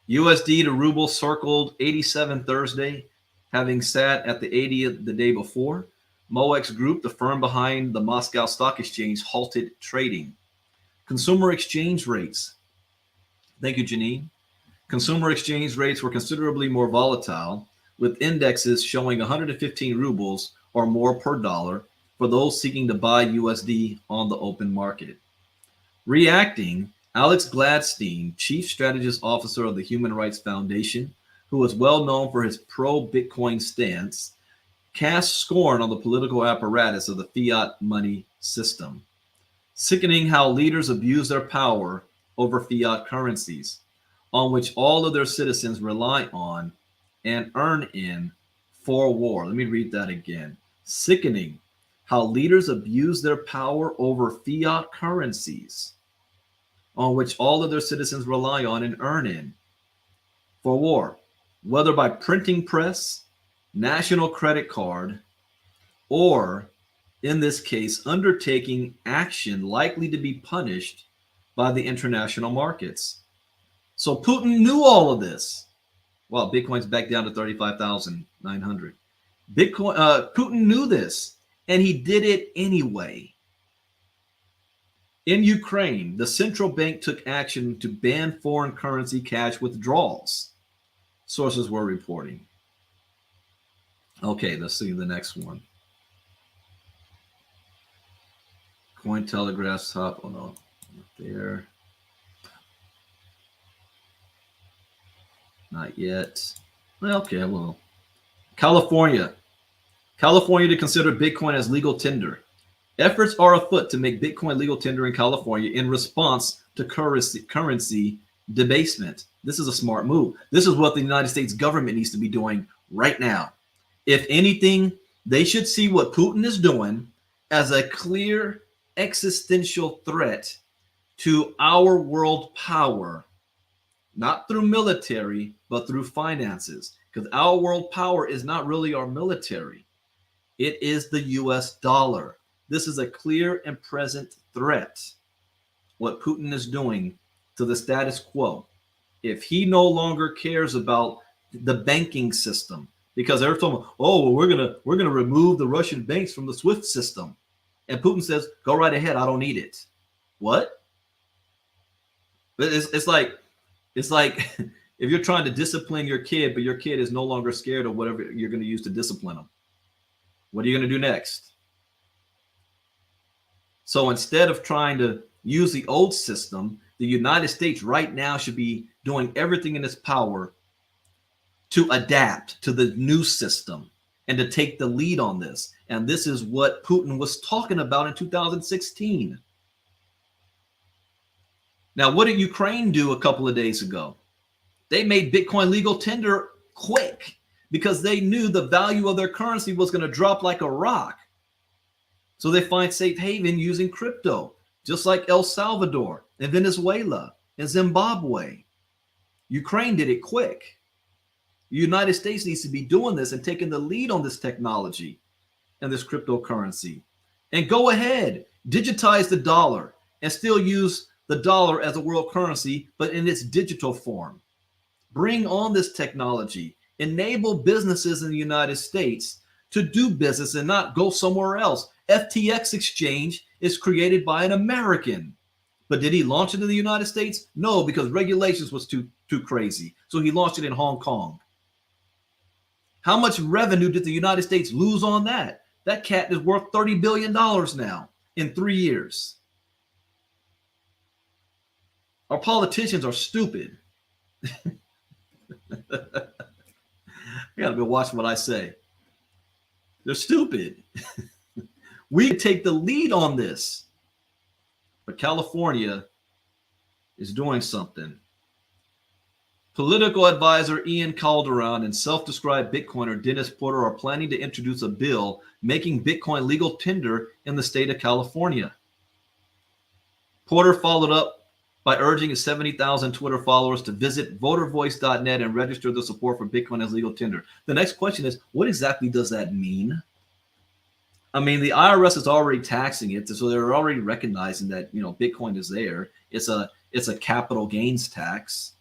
USD to ruble circled 87 Thursday, having sat at the 80 the day before. MOEX Group, the firm behind the Moscow Stock Exchange, halted trading. Consumer exchange rates. Thank you, Janine. Consumer exchange rates were considerably more volatile, with indexes showing 115 rubles or more per dollar for those seeking to buy USD on the open market. Reacting, Alex Gladstein, Chief Strategist Officer of the Human Rights Foundation, who is well known for his pro-Bitcoin stance, cast scorn on the political apparatus of the fiat money system, sickening how leaders abuse their power over fiat currencies, on which all of their citizens rely on and earn in for war. Let me read that again. Sickening how leaders abuse their power over fiat currencies, on which all of their citizens rely on and earn in for war, whether by printing press, national credit card, or, in this case, undertaking action likely to be punished by the international markets. So Putin knew all of this. Well, Bitcoin's back down to 35,900. Putin knew this, and he did it anyway. In Ukraine, the central bank took action to ban foreign currency cash withdrawals, sources were reporting. Okay, let's see the next one. Cointelegraph's top. Oh no, not there. Not yet. Okay, well, California to consider Bitcoin as legal tender. Efforts are afoot to make Bitcoin legal tender in California in response to currency debasement. This is a smart move. This is what the United States government needs to be doing right now. If anything, they should see what Putin is doing as a clear existential threat to our world power, not through military, but through finances. Because our world power is not really our military. It is the US dollar. This is a clear and present threat, what Putin is doing to the status quo. If he no longer cares about the banking system, because they're talking, oh, we're gonna remove the Russian banks from the SWIFT system, and Putin says, go right ahead, I don't need it. What? But it's like if you're trying to discipline your kid, but your kid is no longer scared of whatever you're going to use to discipline them. What are you going to do next? So instead of trying to use the old system, the United States right now should be doing everything in its power to adapt to the new system and to take the lead on this. And this is what Putin was talking about in 2016. Now, what did Ukraine do a couple of days ago? They made Bitcoin legal tender quick because they knew the value of their currency was going to drop like a rock. So they find safe haven using crypto, just like El Salvador and Venezuela and Zimbabwe. Ukraine did it quick. The United States needs to be doing this and taking the lead on this technology and this cryptocurrency. And go ahead, digitize the dollar and still use the dollar as a world currency, but in its digital form. Bring on this technology. Enable businesses in the United States to do business and not go somewhere else. FTX exchange is created by an American. But did he launch it in the United States? No, because regulations was too crazy. So he launched it in Hong Kong. How much revenue did the United States lose on that? That cat is worth $30 billion now in 3 years. Our politicians are stupid. I gotta be watching what I say. They're stupid. We take the lead on this. But California is doing something. Political advisor Ian Calderon and self-described Bitcoiner Dennis Porter are planning to introduce a bill making Bitcoin legal tender in the state of California. Porter followed up by urging his 70,000 Twitter followers to visit votervoice.net and register their support for Bitcoin as legal tender. The next question is, what exactly does that mean? I mean, the IRS is already taxing it, so they're already recognizing that, Bitcoin is there. It's a capital gains tax.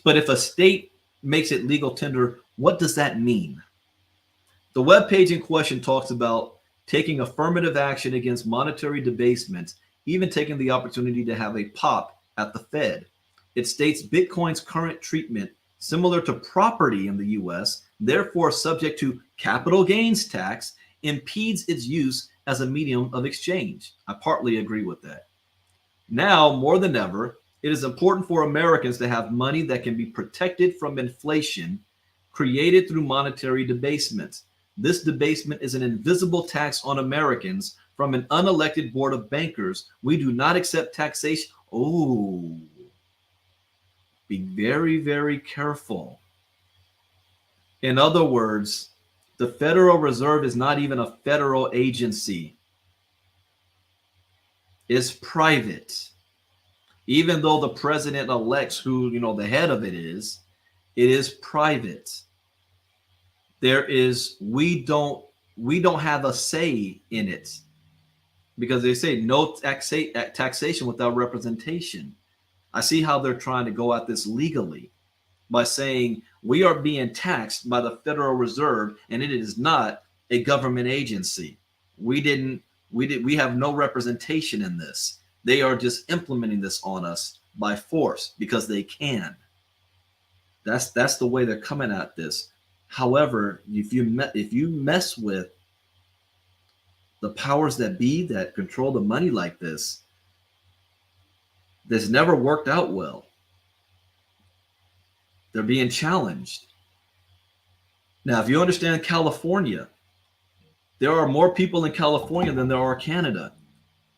But if a state makes it legal tender, what does that mean? The webpage in question talks about taking affirmative action against monetary debasement, even taking the opportunity to have a pop at the Fed. It states Bitcoin's current treatment, similar to property in the US, therefore subject to capital gains tax, impedes its use as a medium of exchange. I partly agree with that. Now, more than ever, it is important for Americans to have money that can be protected from inflation created through monetary debasement. This debasement is an invisible tax on Americans from an unelected board of bankers. We do not accept taxation. Oh, be very, very careful. In other words, the Federal Reserve is not even a federal agency. It's private. Even though the president elects who, the head of it is private. We don't have a say in it, because they say no taxation without representation. I see how they're trying to go at this legally by saying we are being taxed by the Federal Reserve and it is not a government agency. We have no representation in this. They are just implementing this on us by force because they can. That's the way they're coming at this. However, if you mess with the powers that be that control the money like this never worked out well. They're being challenged. Now, if you understand California, there are more people in California than there are Canada.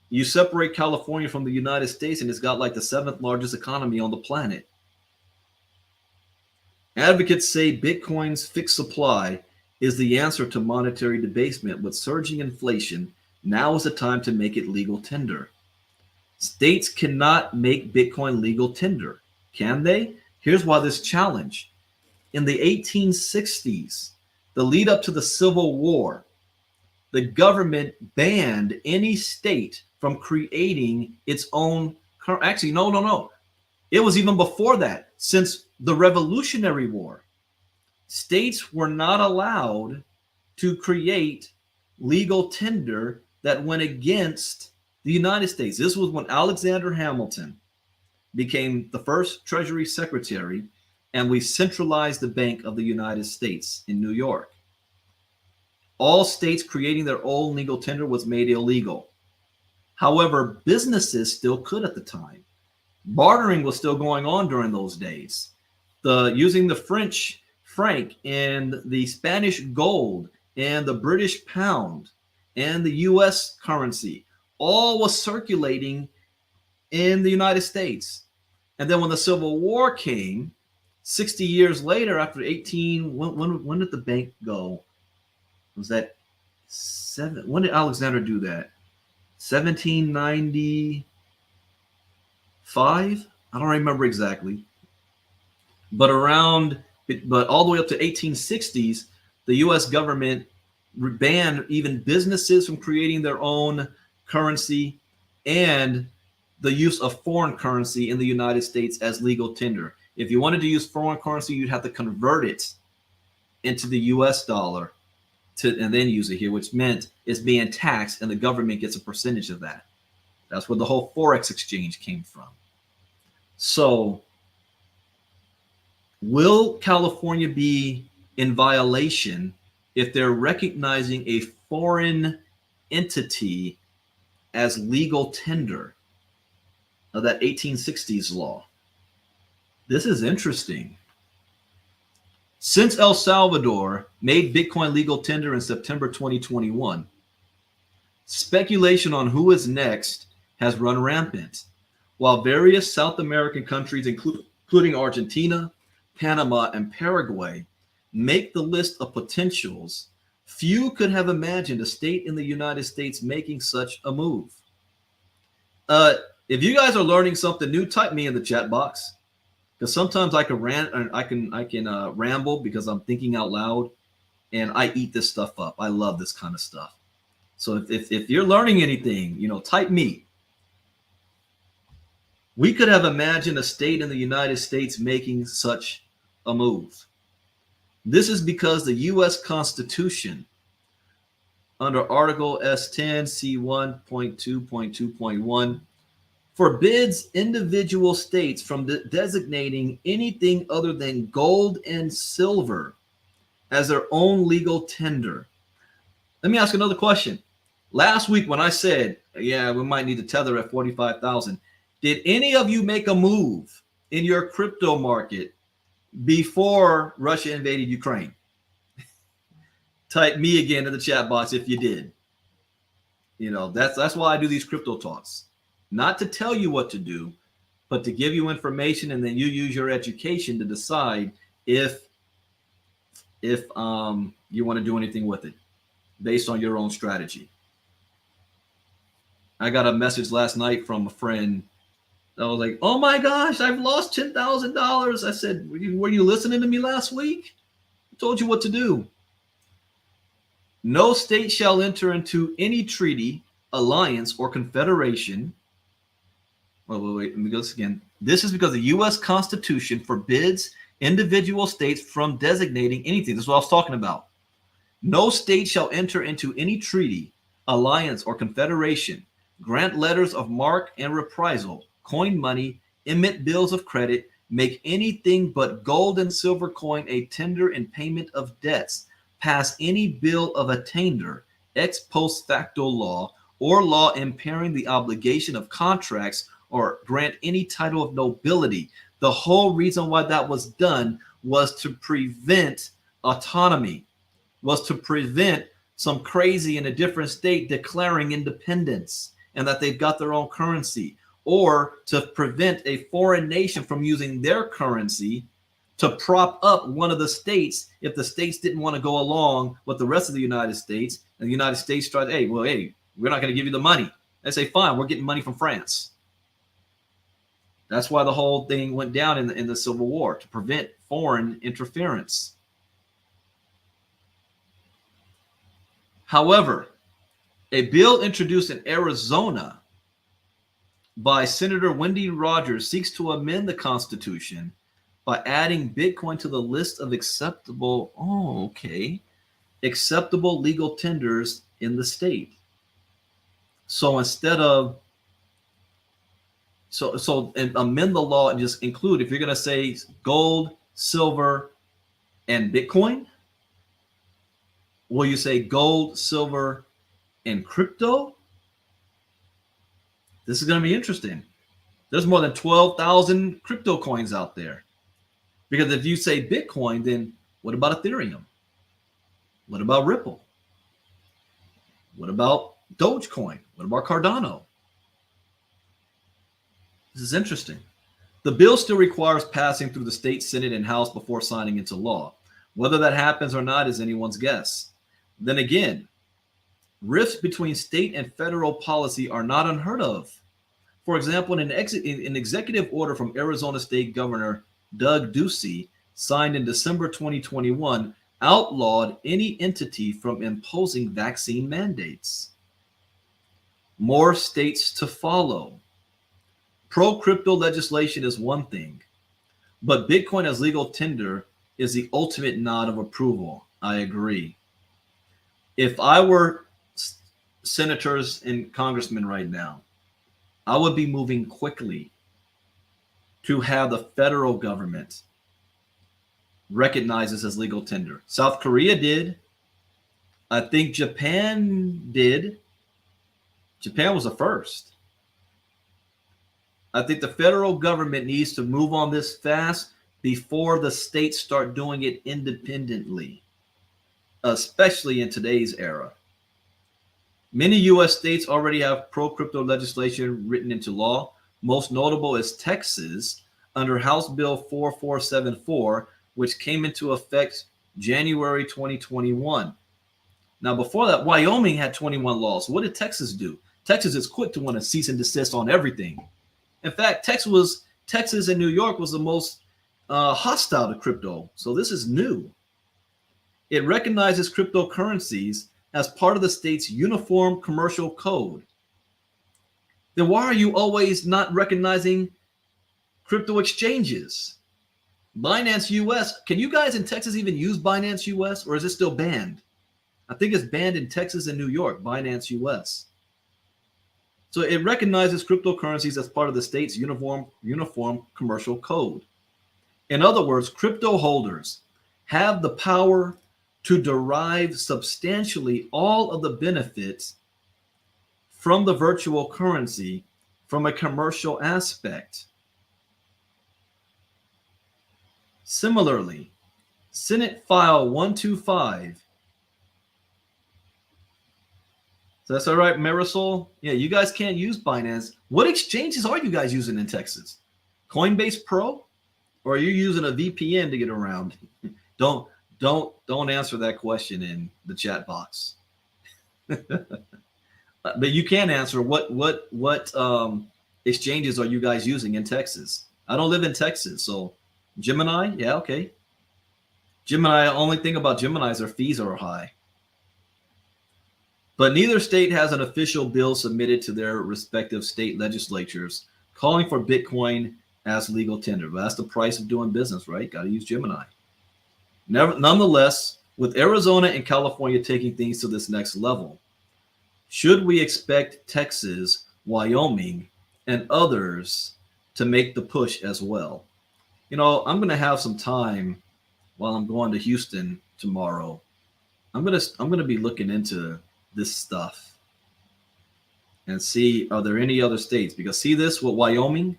You separate California from the United States, and it's got like the 7th largest economy on the planet. Advocates say Bitcoin's fixed supply is the answer to monetary debasement. With surging inflation, now is the time to make it legal tender. States cannot make Bitcoin legal tender, can they? Here's why this challenge. In the 1860s, the lead up to the Civil War, the government banned any state from creating its own. Actually, no. It was even before that. Since the Revolutionary War, states were not allowed to create legal tender that went against the United States. This was when Alexander Hamilton became the first Treasury Secretary, and we centralized the Bank of the United States in New York. All states creating their own legal tender was made illegal. However, businesses still could at the time. Bartering was still going on during those days. Using the French franc and the Spanish gold and the British pound and the US currency all was circulating in the United States. And then when the Civil War came, 60 years later, after when did the bank go? Was that when did Alexander do that? 1795? I don't remember exactly. But all the way up to 1860s, the US government banned even businesses from creating their own currency and the use of foreign currency in the United States as legal tender. If you wanted to use foreign currency, you'd have to convert it into the US dollar and then use it here, which meant it's being taxed and the government gets a percentage of that. That's where the whole Forex exchange came from. So will California be in violation if they're recognizing a foreign entity as legal tender of that 1860s law? This is interesting. Since El Salvador made Bitcoin legal tender in September 2021, speculation on who is next has run rampant. While various South American countries, including Argentina, Panama, and Paraguay, make the list of potentials, few could have imagined a state in the United States making such a move. If you guys are learning something new, type me in the chat box, because sometimes I can ramble because I'm thinking out loud, and I eat this stuff up. I love this kind of stuff. So if you're learning anything, type me. We could have imagined a state in the United States making such a move. This is because the U.S. Constitution, under Article S10 C1.2.2.1, forbids individual states from designating anything other than gold and silver as their own legal tender. Let me ask another question. Last week when I said, yeah, we might need to tether at 45,000, did any of you make a move in your crypto market before Russia invaded Ukraine? Type me again in the chat box if you did. That's why I do these crypto talks. Not to tell you what to do, but to give you information, and then you use your education to decide if you want to do anything with it based on your own strategy. I got a message last night from a friend. I was like, oh my gosh, I've lost $10,000. I said, were you listening to me last week? I told you what to do. No state shall enter into any treaty, alliance, or confederation wait, let me go this again. This is because the U.S. Constitution forbids individual states from designating anything. This is what I was talking about. No state shall enter into any treaty, alliance, or confederation, grant letters of marque and reprisal, coin money, emit bills of credit, make anything but gold and silver coin a tender in payment of debts, pass any bill of attainder, ex post facto law, or law impairing the obligation of contracts, or grant any title of nobility. The whole reason why that was done was to prevent autonomy, was to prevent some crazy in a different state declaring independence and that they've got their own currency, or to prevent a foreign nation from using their currency to prop up one of the states if the states didn't want to go along with the rest of the United States. And the United States tried, hey, we're not going to give you the money. They say, fine, we're getting money from France. That's why the whole thing went down in the Civil War, to prevent foreign interference. However, a bill introduced in Arizona by Senator Wendy Rogers seeks to amend the Constitution by adding Bitcoin to the list of acceptable legal tenders in the state. So instead of and amend the law and just include, if you're going to say gold, silver, and Bitcoin, will you say gold, silver, and crypto? This is going to be interesting. There's more than 12,000 crypto coins out there. Because if you say Bitcoin, then what about Ethereum? What about Ripple? What about Dogecoin? What about Cardano? This is interesting. The bill still requires passing through the state Senate and House before signing into law. Whether that happens or not is anyone's guess. Then again, rifts between state and federal policy are not unheard of. For example, an executive order from Arizona State Governor Doug Ducey, signed in December 2021, outlawed any entity from imposing vaccine mandates. More states to follow. Pro-crypto legislation is one thing, but Bitcoin as legal tender is the ultimate nod of approval. I agree. If I were senators and congressmen right now, I would be moving quickly to have the federal government recognize this as legal tender. South Korea did. I think Japan did. Japan was the first. I think the federal government needs to move on this fast before the states start doing it independently, especially in today's era. Many U.S. states already have pro-crypto legislation written into law. Most notable is Texas under House Bill 4474, which came into effect January 2021. Now, before that, Wyoming had 21 laws. What did Texas do? Texas is quick to want to cease and desist on everything. In fact, Texas and New York was the most hostile to crypto. So this is new. It recognizes cryptocurrencies as part of the state's uniform commercial code. Then why are you always not recognizing crypto exchanges? Binance US, can you guys in Texas even use Binance US, or is it still banned? I think it's banned in Texas and New York, Binance US. So it recognizes cryptocurrencies as part of the state's uniform commercial code. In other words, crypto holders have the power to derive substantially all of the benefits from the virtual currency from a commercial aspect. Similarly, Senate File 125. So that's all right, Marisol? Yeah, you guys can't use Binance. What exchanges are you guys using in Texas? Coinbase Pro? Or are you using a VPN to get around? Don't answer that question in the chat box. But you can answer what exchanges are you guys using in Texas? I don't live in Texas, so Gemini, yeah, okay. Gemini, the only thing about Gemini is their fees are high. But neither state has an official bill submitted to their respective state legislatures calling for Bitcoin as legal tender. But that's the price of doing business, right? Got to use Gemini. Nonetheless, with Arizona and California taking things to this next level, should we expect Texas, Wyoming, and others to make the push as well? You know, I'm going to have some time while I'm going to Houston tomorrow. I'm going to be looking into this stuff and see, are there any other states? Because see this with Wyoming,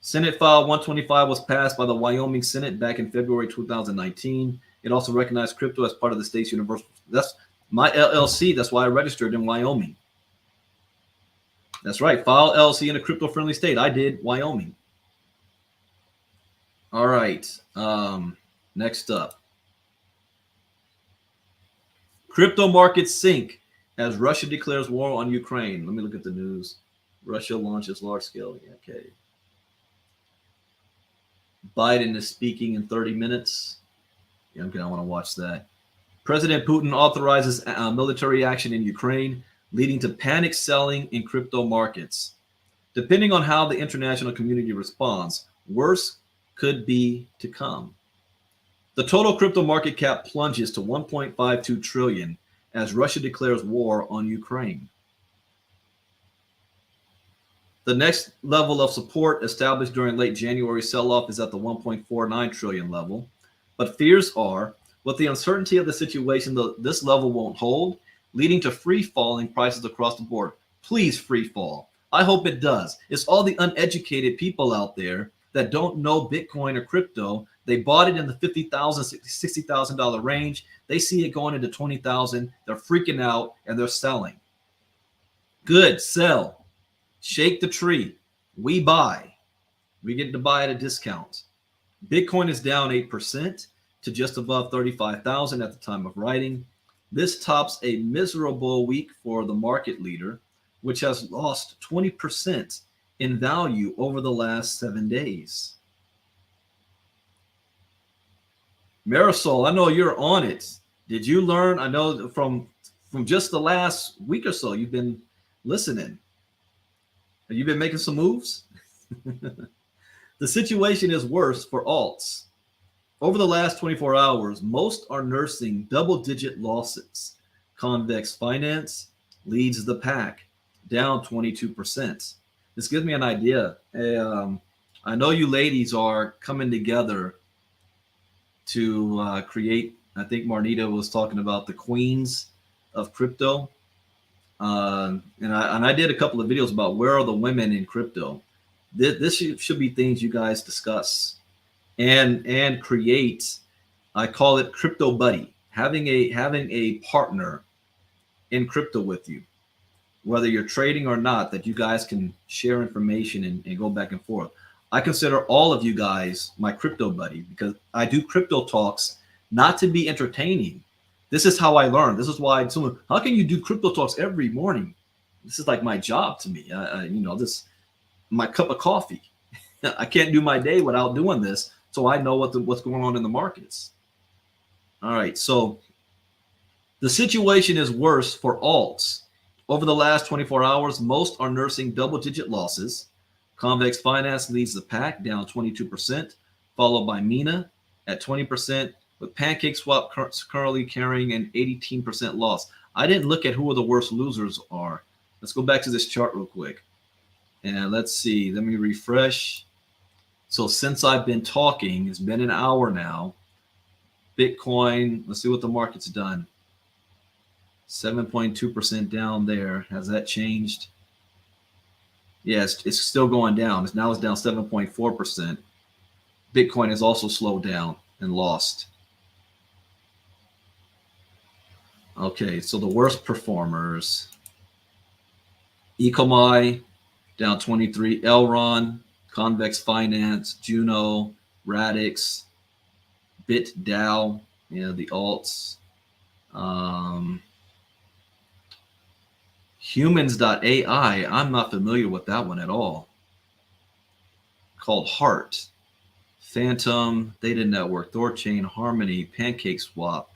Senate File 125 was passed by the Wyoming Senate back in February 2019. It also recognized crypto as part of the state's universal. That's my LLC. That's why I registered in Wyoming. That's right. File LLC in a crypto-friendly state. I did Wyoming. All right. Next up. Crypto markets sink as Russia declares war on Ukraine. Let me look at the news. Russia launches large-scale. Okay. Biden is speaking in 30 minutes. Yeah, okay, I want to watch that. President Putin authorizes military action in Ukraine, leading to panic selling in crypto markets. Depending on how the international community responds, worse could be to come. The total crypto market cap plunges to 1.52 trillion as Russia declares war on Ukraine. The next level of support established during late January sell-off is at the 1.49 trillion level, but fears are, with the uncertainty of the situation, this level won't hold, leading to free-falling prices across the board. Please free fall. I hope it does. It's all the uneducated people out there that don't know Bitcoin or crypto. They bought it in the $50,000, $60,000 range. They see it going into $20,000. They're freaking out and they're selling. Good, sell. Shake the tree. We buy. We get to buy at a discount. Bitcoin is down 8% to just above 35,000 at the time of writing. This tops a miserable week for the market leader, which has lost 20% in value over the last 7 days. Marisol, I know you're on it. Did you learn? I know from just the last week or so, you've been listening. Have you been making some moves? The situation is worse for alts. Over the last 24 hours, most are nursing double-digit losses. Convex Finance leads the pack, down 22%. This gives me an idea. I know you ladies are coming together to create, I think Marnita was talking about the queens of crypto. And I did a couple of videos about where are the women in crypto. This should be things you guys discuss and create. I call it crypto buddy, having a partner in crypto with you, whether you're trading or not, that you guys can share information and go back and forth. I consider all of you guys my crypto buddy because I do crypto talks not to be entertaining. This is how I learn. This is why someone, how can you do crypto talks every morning? This is like my job to me. This my cup of coffee. I can't do my day without doing this, so I know what's going on in the markets. All right, so the situation is worse for alts. Over the last 24 hours, most are nursing double-digit losses. Convex Finance leads the pack, down 22%, followed by Mina at 20%, with PancakeSwap currently carrying an 18% loss. I didn't look at who the worst losers are. Let's go back to this chart real quick. And let's see. Let me refresh. So since I've been talking, it's been an hour now. Bitcoin, let's see what the market's done. 7.2% down there. Has that changed? Yes, it's still going down. It's down 7.4%. Bitcoin has also slowed down and lost. Okay, so the worst performers. Ecomi down 23. Elron, Convex Finance, Juno, Radix, BitDAO, the alts. Humans.ai, I'm not familiar with that one at all. Called Heart, Phantom, Data Network, Thorchain, Harmony, PancakeSwap,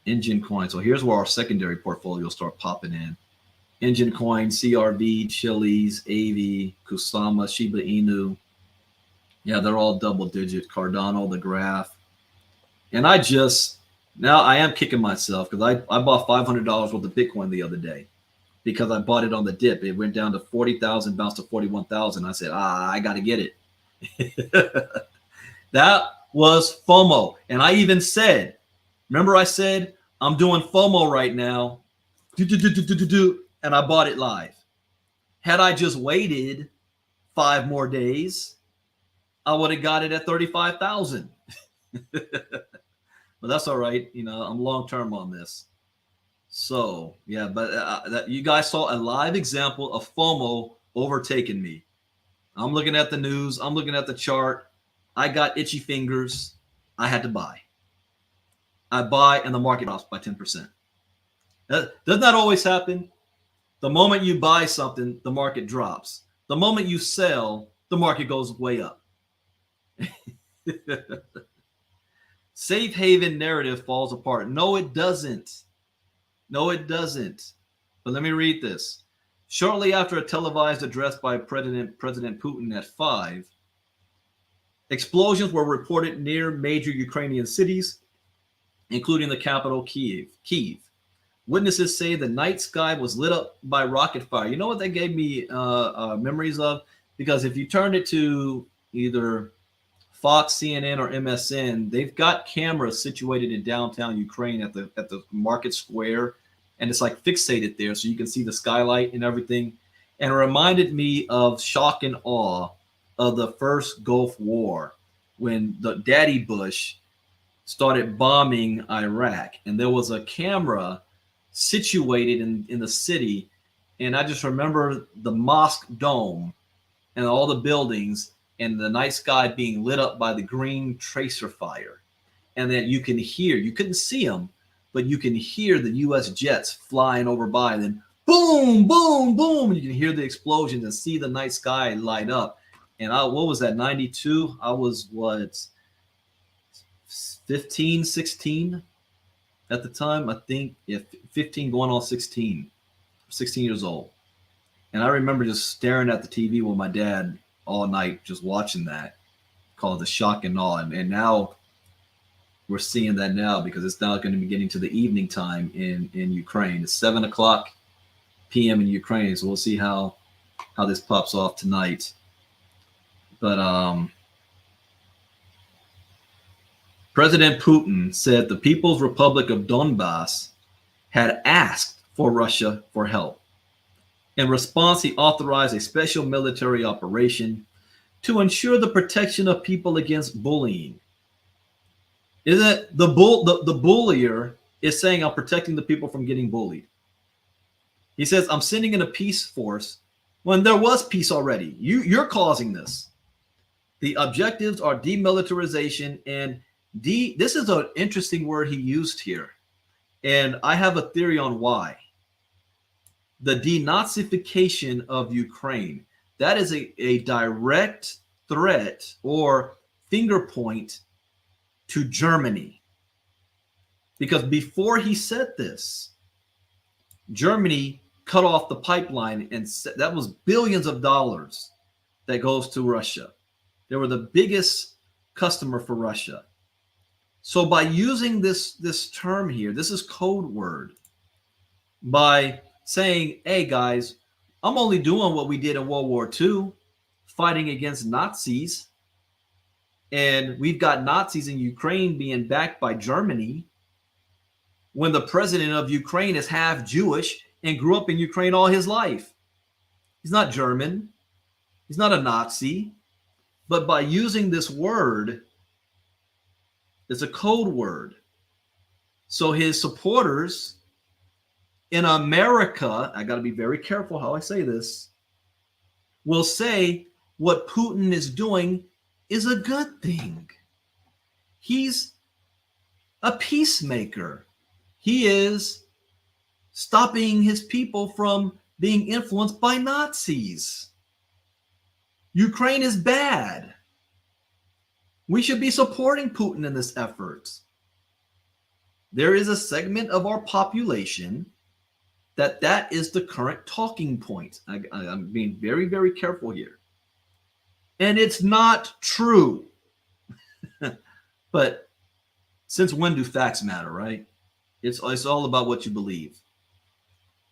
Engine Coin. So here's where our secondary portfolios start popping in. Engine Coin, CRV, Chiliz, AV, Kusama, Shiba Inu. Yeah, they're all double digit. Cardano, the graph. And now I am kicking myself because I bought $500 worth of Bitcoin the other day because I bought it on the dip. It went down to 40,000, bounced to 41,000. I said, I got to get it. That was FOMO. And I even said, remember I said, I'm doing FOMO right now. And I bought it live. Had I just waited 5 more days, I would have got it at 35,000. But that's all right. I'm long term on this. So yeah, but you guys saw a live example of FOMO overtaking me. I'm looking at the news. I'm looking at the chart. I got itchy fingers. I had to buy. I buy and the market drops by 10%. Doesn't that always happen? The moment you buy something, the market drops. The moment you sell, the market goes way up. Safe haven narrative falls apart. No, it doesn't. No, it doesn't. But let me read this. Shortly after a televised address by President Putin at 5, explosions were reported near major Ukrainian cities, including the capital, Kyiv. Witnesses say the night sky was lit up by rocket fire. You know what that gave me memories of? Because if you turned it to either Fox, CNN, or MSN, they've got cameras situated in downtown Ukraine at the market square, and it's like fixated there so you can see the skylight and everything. And it reminded me of shock and awe of the first Gulf War when the Daddy Bush started bombing Iraq, and there was a camera situated in the city, and I just remember the mosque dome and all the buildings and the night sky being lit up by the green tracer fire, and that you couldn't see them, but you can hear the U.S. jets flying over by, and then boom, boom, boom, and you can hear the explosions and see the night sky light up. And what was that, 92? I was 15, 16 at the time, I think. Yeah, 15 going on 16 years old. And I remember just staring at the TV with my dad all night, just watching that, called the shock and awe. And now we're seeing that now because it's now going to be getting to the evening time in Ukraine. It's 7 o'clock p.m. in Ukraine. So we'll see how this pops off tonight. But President Putin said the People's Republic of Donbass had asked for Russia for help. In response, he authorized a special military operation to ensure the protection of people against bullying. Isn't it the bullier is saying, I'm protecting the people from getting bullied. He says, I'm sending in a peace force when there was peace already. You're causing this. The objectives are demilitarization and this is an interesting word he used here. And I have a theory on why. The denazification of Ukraine. That is a direct threat or finger point to Germany. Because before he said this, Germany cut off the pipeline, and that was billions of dollars that goes to Russia. They were the biggest customer for Russia. So by using this term here, this is code word, by saying, hey guys, I'm only doing what we did in World War II, fighting against Nazis. And we've got Nazis in Ukraine being backed by Germany when the president of Ukraine is half Jewish and grew up in Ukraine all his life. He's not German. He's not a Nazi. But by using this word, it's a code word. So his supporters in America, I got to be very careful how I say this, will say what Putin is doing is a good thing. He's a peacemaker. He is stopping his people from being influenced by Nazis. Ukraine is bad. We should be supporting Putin in this effort. There is a segment of our population that is the current talking point. I'm being very, very careful here. And it's not true. But since when do facts matter, right? It's all about what you believe.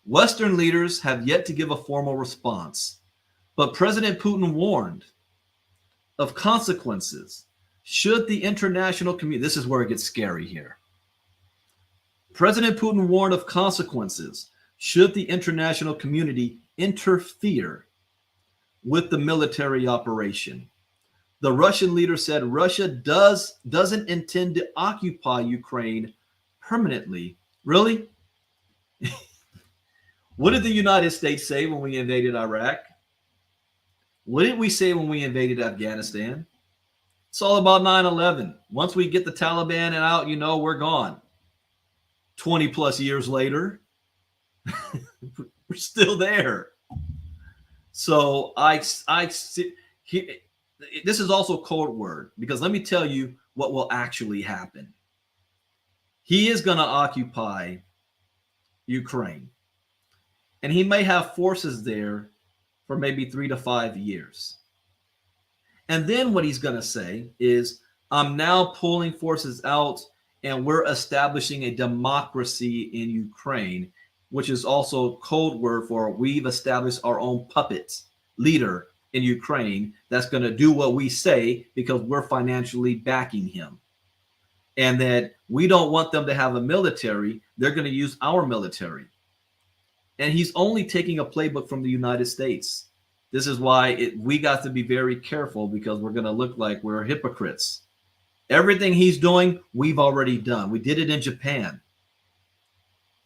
Western leaders have yet to give a formal response, but President Putin warned of consequences should the international community. This is where it gets scary here. President Putin warned of consequences should the international community interfere with the military operation. The Russian leader said Russia doesn't intend to occupy Ukraine permanently. Really? What did the United States say when we invaded Iraq? What did we say when we invaded Afghanistan? It's all about 9/11. Once we get the Taliban out, we're gone. 20 plus years later, we're still there. So this is also a code word, because let me tell you what will actually happen. He is going to occupy Ukraine, and he may have forces there for maybe 3 to 5 years. And then what he's going to say is, I'm now pulling forces out and we're establishing a democracy in Ukraine, which is also code word for we've established our own puppet leader in Ukraine that's going to do what we say because we're financially backing him. And that we don't want them to have a military. They're going to use our military. And he's only taking a playbook from the United States. This is why we got to be very careful, because we're going to look like we're hypocrites. Everything he's doing, we've already done. We did it in Japan.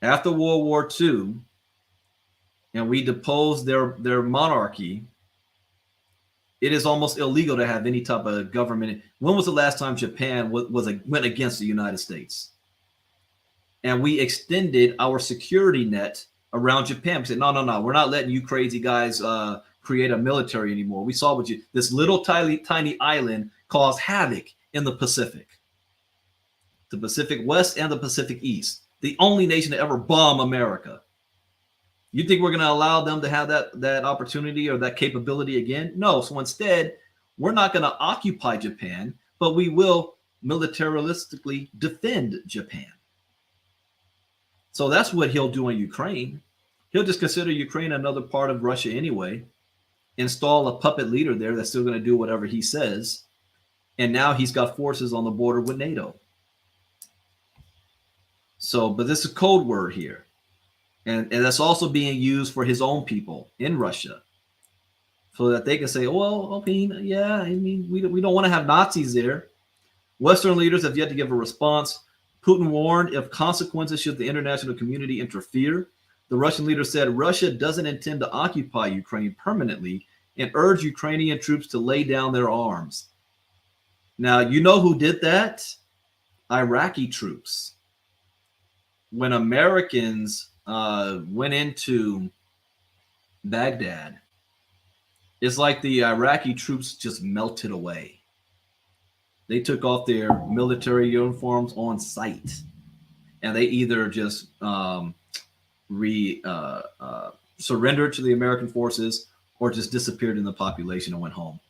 After World War II, and we deposed their monarchy, it is almost illegal to have any type of government. When was the last time Japan went against the United States? And we extended our security net around Japan. We said, no, we're not letting you crazy guys create a military anymore. We saw this little tiny island caused havoc in the Pacific West and the Pacific East. The only nation to ever bomb America. You think we're going to allow them to have that opportunity or that capability again? No. So instead, we're not going to occupy Japan, but we will militaristically defend Japan. So that's what he'll do in Ukraine. He'll just consider Ukraine another part of Russia anyway, install a puppet leader there that's still going to do whatever he says. And now he's got forces on the border with NATO. So, but this is a code word here. And that's also being used for his own people in Russia, so that they can say, well, we don't want to have Nazis there. Western leaders have yet to give a response. Putin warned of consequences should the international community interfere. The Russian leader said Russia doesn't intend to occupy Ukraine permanently and urged Ukrainian troops to lay down their arms. Now, you know who did that? Iraqi troops. When Americans went into Baghdad, it's like the Iraqi troops just melted away. They took off their military uniforms on sight, and they either just surrendered to the American forces or just disappeared in the population and went home.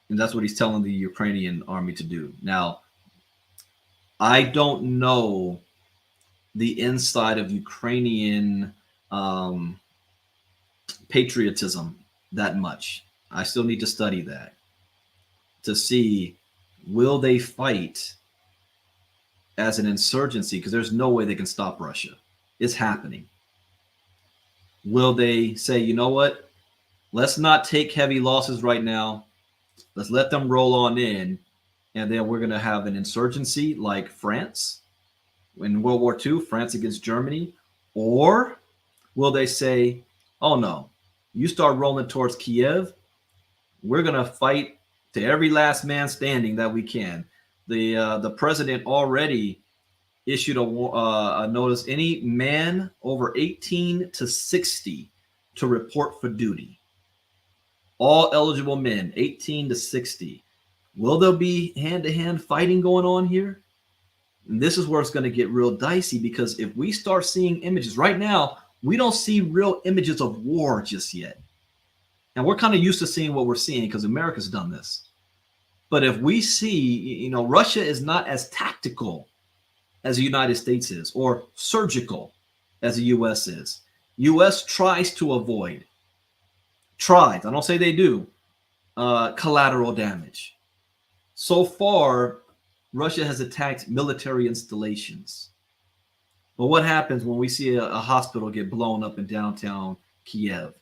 And that's what he's telling the Ukrainian army to do. Now, I don't know the inside of Ukrainian patriotism that much. I still need to study that to see, will they fight as an insurgency? Because there's no way they can stop Russia. It's happening. Will they say, you know what? Let's not take heavy losses right now. Let's let them roll on in. And then we're going to have an insurgency like France in World War II, France against Germany? Or will they say, oh no, you start rolling towards Kiev, we're going to fight to every last man standing that we can. The president already issued a notice, any man over 18 to 60 to report for duty. All eligible men, 18 to 60. Will there be hand-to-hand fighting going on here? And this is where it's going to get real dicey, because if we start seeing images right now, we don't see real images of war just yet. And we're kind of used to seeing what we're seeing because America's done this. But if we see, Russia is not as tactical as the United States is, or surgical as the US is. US tries to avoid, I don't say they do, collateral damage. So far, Russia has attacked military installations. But what happens when we see a hospital get blown up in downtown Kiev?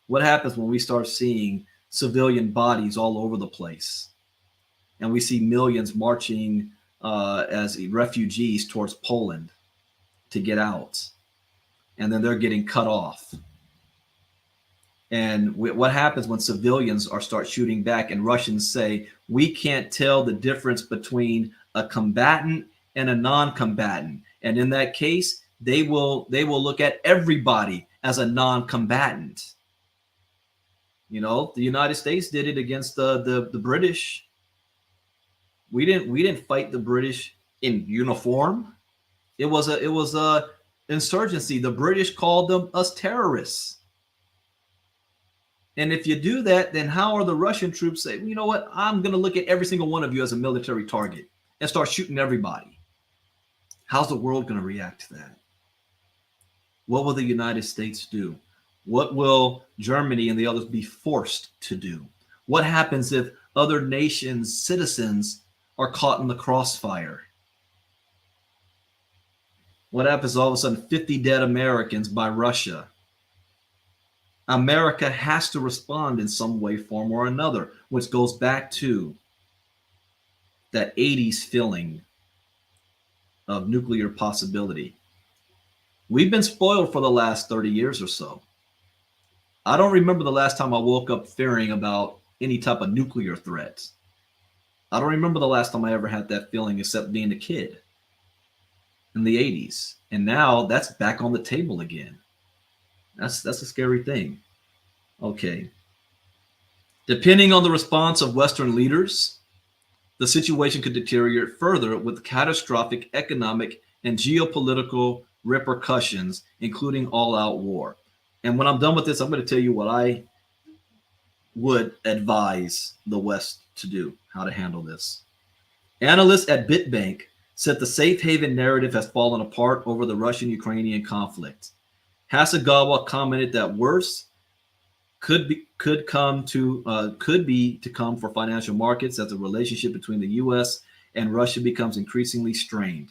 What happens when we start seeing civilian bodies all over the place? And we see millions marching as refugees towards Poland to get out. And then they're getting cut off. And what happens when civilians start shooting back and Russians say, we can't tell the difference between a combatant and a non-combatant. And in that case, they will look at everybody as a non-combatant. The United States did it against the British. We didn't fight the British in uniform. It was a insurgency. The British called us terrorists. And if you do that, then how are the Russian troops saying, you know what, I'm going to look at every single one of you as a military target and start shooting everybody? How's the world going to react to that? What will the United States do? What will Germany and the others be forced to do? What happens if other nations' citizens are caught in the crossfire? What happens all of a sudden 50 dead Americans by Russia? America has to respond in some way, form, or another, which goes back to that 80s feeling of nuclear possibility. We've been spoiled for the last 30 years or so. I don't remember the last time I woke up fearing about any type of nuclear threat. I don't remember the last time I ever had that feeling except being a kid in the 80s. And now that's back on the table again. That's a scary thing. Okay. Depending on the response of Western leaders, the situation could deteriorate further with catastrophic economic and geopolitical repercussions, including all-out war. And when I'm done with this, I'm going to tell you what I would advise the West to do, how to handle this. Analysts at Bitbank said the safe haven narrative has fallen apart over the Russian-Ukrainian conflict. Hasegawa commented that worse could be to come for financial markets as the relationship between the U.S. and Russia becomes increasingly strained.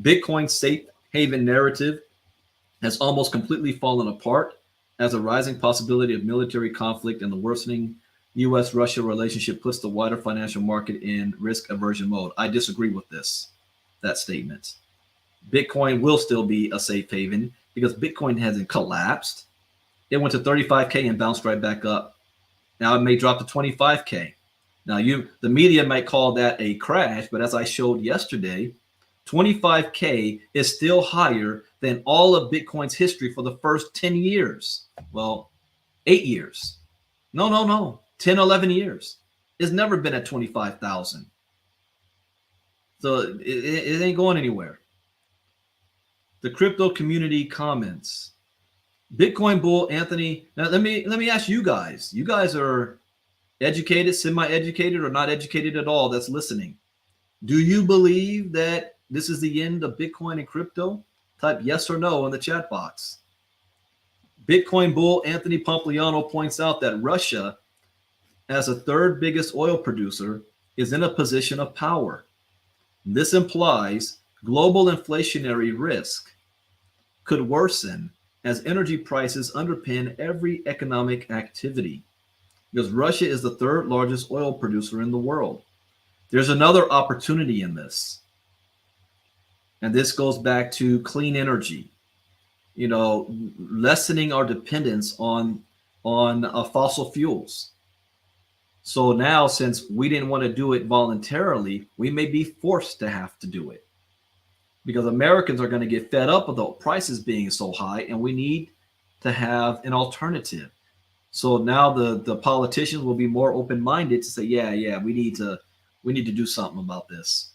Bitcoin's safe haven narrative has almost completely fallen apart as a rising possibility of military conflict and the worsening U.S.-Russia relationship puts the wider financial market in risk aversion mode. I disagree with that statement. Bitcoin will still be a safe haven because Bitcoin hasn't collapsed. It went to 35K and bounced right back up. Now it may drop to 25K. Now the media might call that a crash, but as I showed yesterday, 25K is still higher than all of Bitcoin's history for the first 10 years. Well, 8 years. No. 10, 11 years. It's never been at 25,000. So it ain't going anywhere. The crypto community comments. Bitcoin bull Anthony. Now let me ask you guys. You guys are educated, semi-educated, or not educated at all that's listening. Do you believe that this is the end of Bitcoin and crypto? Type yes or no in the chat box. Bitcoin bull Anthony Pompliano points out that Russia, as a third biggest oil producer, is in a position of power. This implies global inflationary risk could worsen as energy prices underpin every economic activity, because Russia is the third largest oil producer in the world. There's another opportunity in this. And this goes back to clean energy, lessening our dependence on fossil fuels. So now, since we didn't want to do it voluntarily, we may be forced to have to do it because Americans are going to get fed up with the prices being so high, and we need to have an alternative. So now the politicians will be more open-minded to say, yeah, we need to do something about this.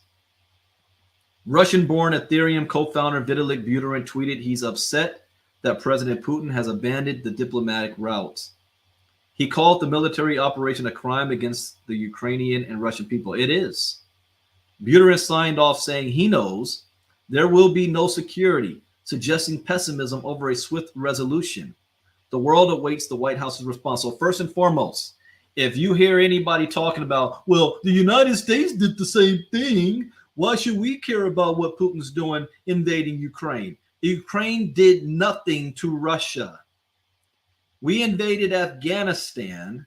Russian-born Ethereum co-founder Vitalik Buterin tweeted he's upset that President Putin has abandoned the diplomatic route. He called the military operation a crime against the Ukrainian and Russian people. It is. Buterin signed off saying he knows there will be no security, suggesting pessimism over a swift resolution. The world awaits the White House's response. So first and foremost, if you hear anybody talking about, well, the United States did the same thing, why should we care about what Putin's doing invading Ukraine? Ukraine did nothing to Russia. We invaded Afghanistan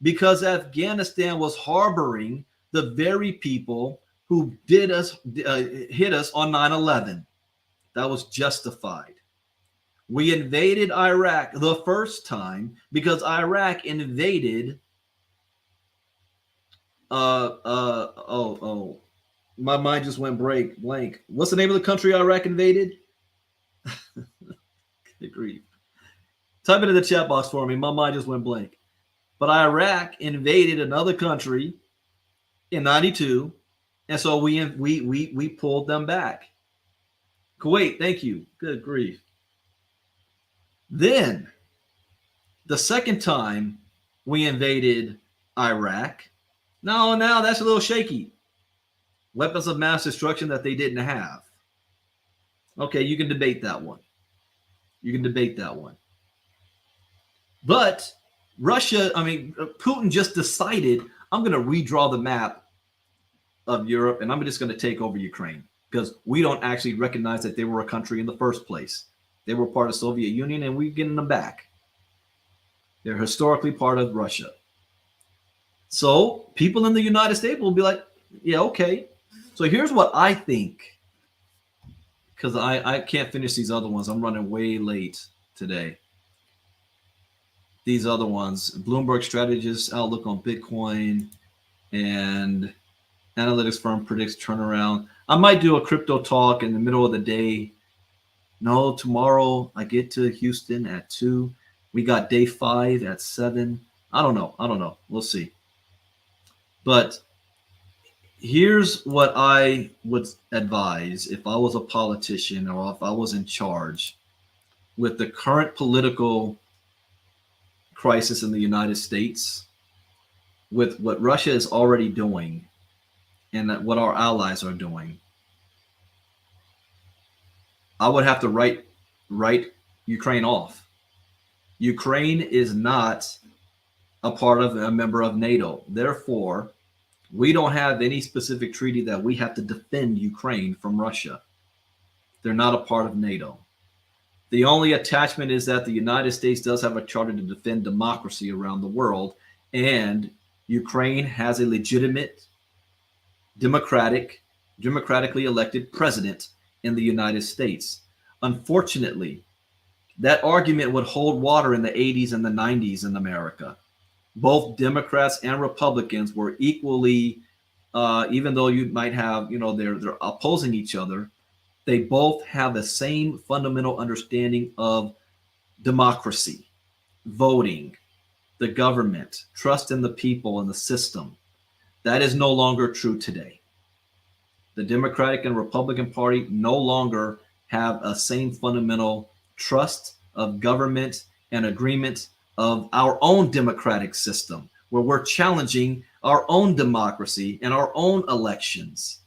because Afghanistan was harboring the very people who hit us on 9/11. That was justified. We invaded Iraq the first time because Iraq invaded. My mind just went blank. What's the name of the country Iraq invaded? Good grief. Type it in the chat box for me. My mind just went blank. But Iraq invaded another country in 92, and so we pulled them back. Kuwait, thank you. Good grief. Then, the second time we invaded Iraq, now that's a little shaky. Weapons of mass destruction that they didn't have. Okay, you can debate that one. But Putin just decided, I'm going to redraw the map of Europe and I'm just going to take over Ukraine because we don't actually recognize that they were a country in the first place. They were part of the Soviet Union and we're getting them back. They're historically part of Russia. So people in the United States will be like, yeah, okay. So here's what I think, because I can't finish these other ones. I'm running way late today. These other ones, Bloomberg strategist outlook on Bitcoin and analytics firm predicts turnaround. I might do a crypto talk in the middle of the day. No, tomorrow I get to Houston at 2. We got day 5 at 7. I don't know. We'll see. But here's what I would advise if I was a politician or if I was in charge with the current political crisis in the United States, with what Russia is already doing and what our allies are doing. I would have to write Ukraine off. Ukraine is not a member of NATO. Therefore, we don't have any specific treaty that we have to defend Ukraine from Russia. They're not a part of NATO. The only attachment is that the United States does have a charter to defend democracy around the world, and Ukraine has a legitimate, democratically elected president in the United States. Unfortunately, that argument would hold water in the 80s and the 90s in America. Both Democrats and Republicans were equally, even though you might have, they're opposing each other, they both have the same fundamental understanding of democracy, voting, the government, trust in the people and the system. That is no longer true today. The Democratic and Republican Party no longer have a same fundamental trust of government and agreement of our own democratic system, where we're challenging our own democracy and our own elections.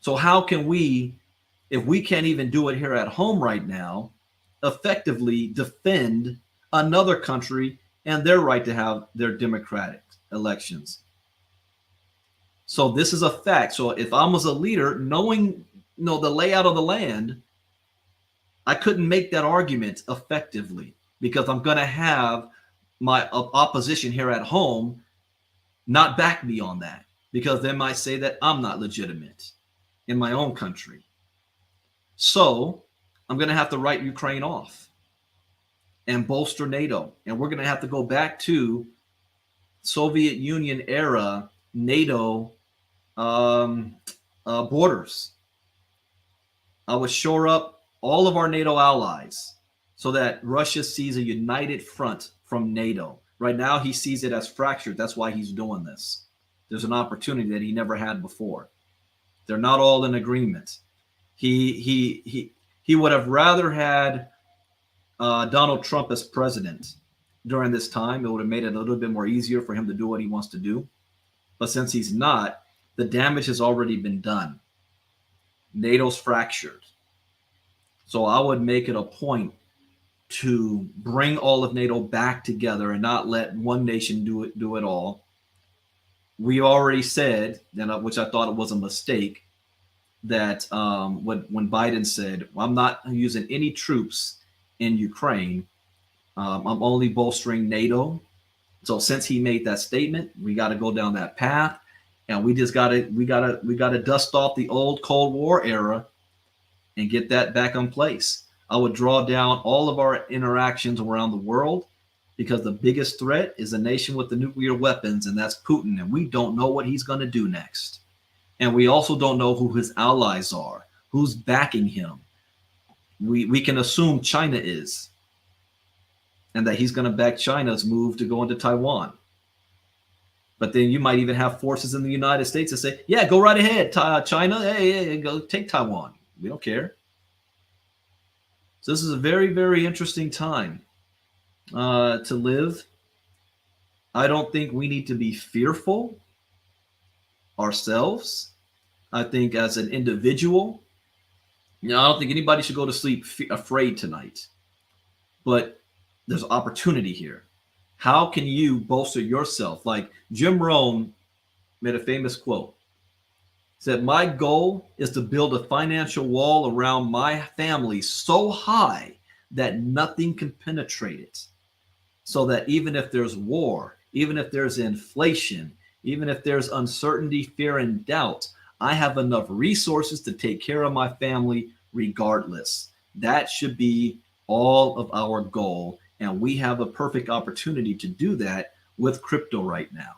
So how can we, if we can't even do it here at home right now, effectively defend another country and their right to have their democratic elections? So this is a fact. So if I was a leader, knowing the layout of the land, I couldn't make that argument effectively because I'm going to have my opposition here at home not back me on that, because they might say that I'm not legitimate in my own country. So I'm going to have to write Ukraine off and bolster NATO. And we're going to have to go back to Soviet Union era NATO borders. I would shore up all of our NATO allies so that Russia sees a united front from NATO. Right now, he sees it as fractured. That's why he's doing this. There's an opportunity that he never had before. They're not all in agreement. He would have rather had Donald Trump as president during this time. It would have made it a little bit more easier for him to do what he wants to do. But since he's not, the damage has already been done. NATO's fractured. So I would make it a point to bring all of NATO back together and not let one nation do it all. We already said, which I thought it was a mistake, that when Biden said, well, I'm not using any troops in Ukraine, I'm only bolstering NATO. So since he made that statement, we got to go down that path, and we got to dust off the old Cold War era and get that back in place. I would draw down all of our interactions around the world, because the biggest threat is a nation with the nuclear weapons, and that's Putin. And we don't know what he's going to do next. And we also don't know who his allies are, who's backing him. We can assume China is, and that he's going to back China's move to go into Taiwan. But then you might even have forces in the United States that say, yeah, go right ahead, China. Hey, go take Taiwan. We don't care. So this is a very, very interesting time to live. I don't think we need to be fearful ourselves. I think as an individual, I don't think anybody should go to sleep afraid tonight. But there's opportunity here. How can you bolster yourself? Like Jim Rohn made a famous quote. He said, my goal is to build a financial wall around my family so high that nothing can penetrate it. So that even if there's war, even if there's inflation, even if there's uncertainty, fear, and doubt, I have enough resources to take care of my family regardless. That should be all of our goal. And we have a perfect opportunity to do that with crypto right now.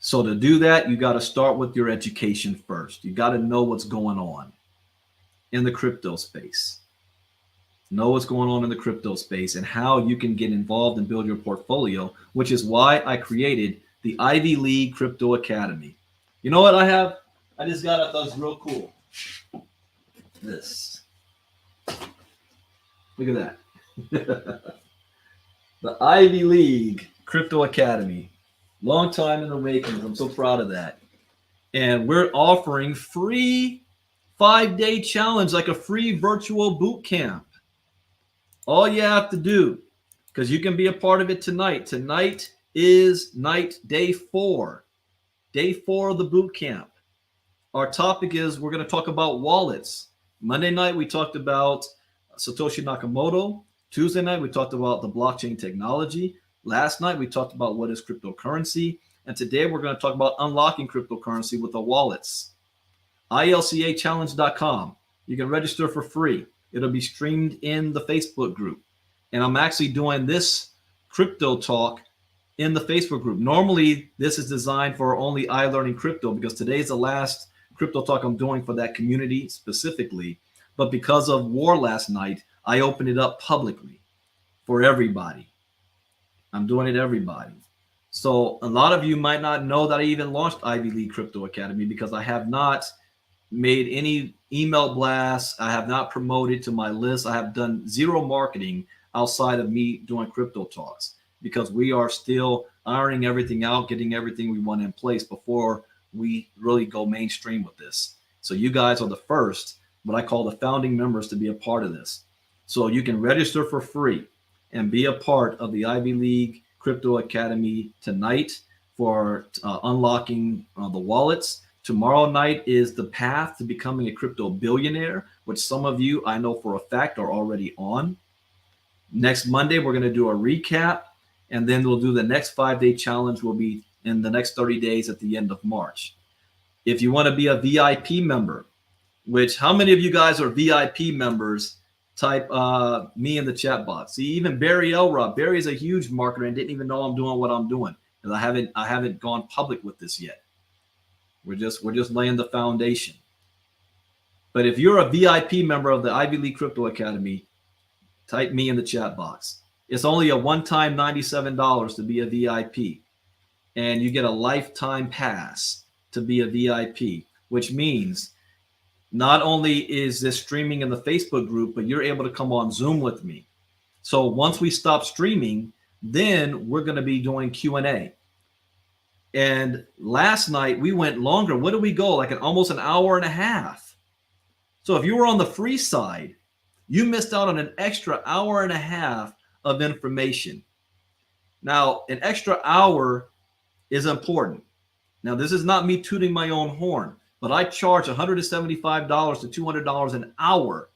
So to do that, you got to start with your education first. You got to know what's going on in the crypto space. Know what's going on in the crypto space and how you can get involved and build your portfolio, which is why I created the Ivy League Crypto Academy. You know what I have? I just got it. That was real cool. This. Look at that. The Ivy League Crypto Academy. Long time in the making. I'm so proud of that. And we're offering free 5-day challenge, like a free virtual boot camp. All you have to do, because you can be a part of it tonight. Tonight is day 4. Day 4 of the boot camp. Our topic is we're going to talk about wallets. Monday night, we talked about Satoshi Nakamoto. Tuesday night, we talked about the blockchain technology. Last night, we talked about what is cryptocurrency. And today, we're going to talk about unlocking cryptocurrency with the wallets. ILCAchallenge.com. You can register for free. It'll be streamed in the Facebook group. And I'm actually doing this crypto talk in the Facebook group. Normally, this is designed for only iLearning Crypto, because today's the last crypto talk I'm doing for that community specifically. But because of war last night, I opened it up publicly for everybody. I'm doing it everybody. So a lot of you might not know that I even launched Ivy League Crypto Academy, because I have not made any email blasts. I have not promoted to my list. I have done zero marketing outside of me doing crypto talks, because we are still ironing everything out, getting everything we want in place before we really go mainstream with this. So you guys are the first, what I call the founding members, to be a part of this. So you can register for free and be a part of the Ivy League Crypto Academy tonight for unlocking the wallets. Tomorrow night is the path to becoming a crypto billionaire, which some of you, I know for a fact, are already on. Next Monday, we're going to do a recap, and then we'll do the next 5-day challenge will be in the next 30 days at the end of March. If you want to be a VIP member, which how many of you guys are VIP members? Type me in the chat box. See, even Barry Elrod. Barry is a huge marketer and didn't even know I'm doing what I'm doing, because I haven't gone public with this yet. We're just laying the foundation. But if you're a VIP member of the Ivy League Crypto Academy, type me in the chat box. It's only a one-time $97 to be a VIP. And you get a lifetime pass to be a VIP, which means Not only is this streaming in the Facebook group, but you're able to come on Zoom with me. So once we stop streaming, then we're going to be doing Q&A. And last night we went longer. What did we go? Like almost an hour and a half. So if you were on the free side, you missed out on an extra hour and a half of information. Now, an extra hour is important. Now, this is not me tooting my own horn, but I charge $175 to $200 an hour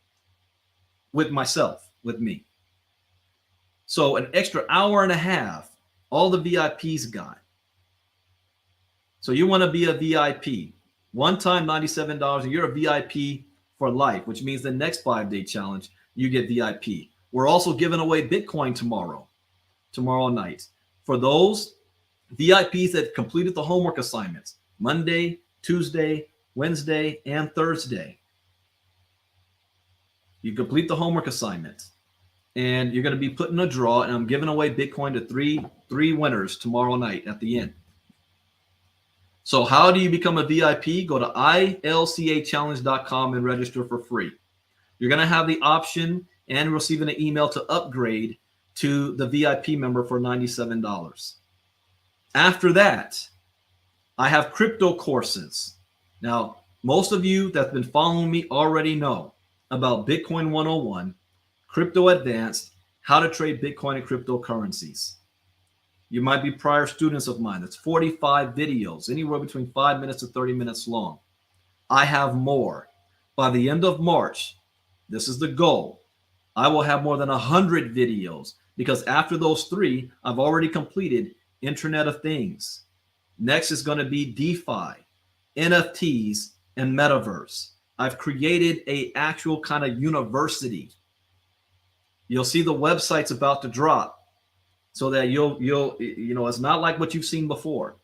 with myself, with me. So an extra hour and a half, all the VIPs got. So you want to be a VIP. One time, $97, and you're a VIP for life, which means the next 5-day challenge, you get VIP. We're also giving away Bitcoin tomorrow night. For those VIPs that completed the homework assignments, Monday, Tuesday, Wednesday, and Thursday. You complete the homework assignment, and you're going to be put in a draw, and I'm giving away Bitcoin to three winners tomorrow night at the end. So how do you become a VIP? Go to ilcachallenge.com and register for free. You're going to have the option and receiving an email to upgrade to the VIP member for $97. After that, I have crypto courses. Now, most of you that's been following me already know about Bitcoin 101, Crypto Advanced, how to trade Bitcoin and cryptocurrencies. You might be prior students of mine. That's 45 videos, anywhere between 5 minutes to 30 minutes long. I have more. By the end of March, this is the goal, I will have more than 100 videos, because after those 3, I've already completed Internet of Things. Next is going to be DeFi, NFTs, and Metaverse. I've created a actual kind of university. You'll see the website's about to drop, so that you'll it's not like what you've seen before.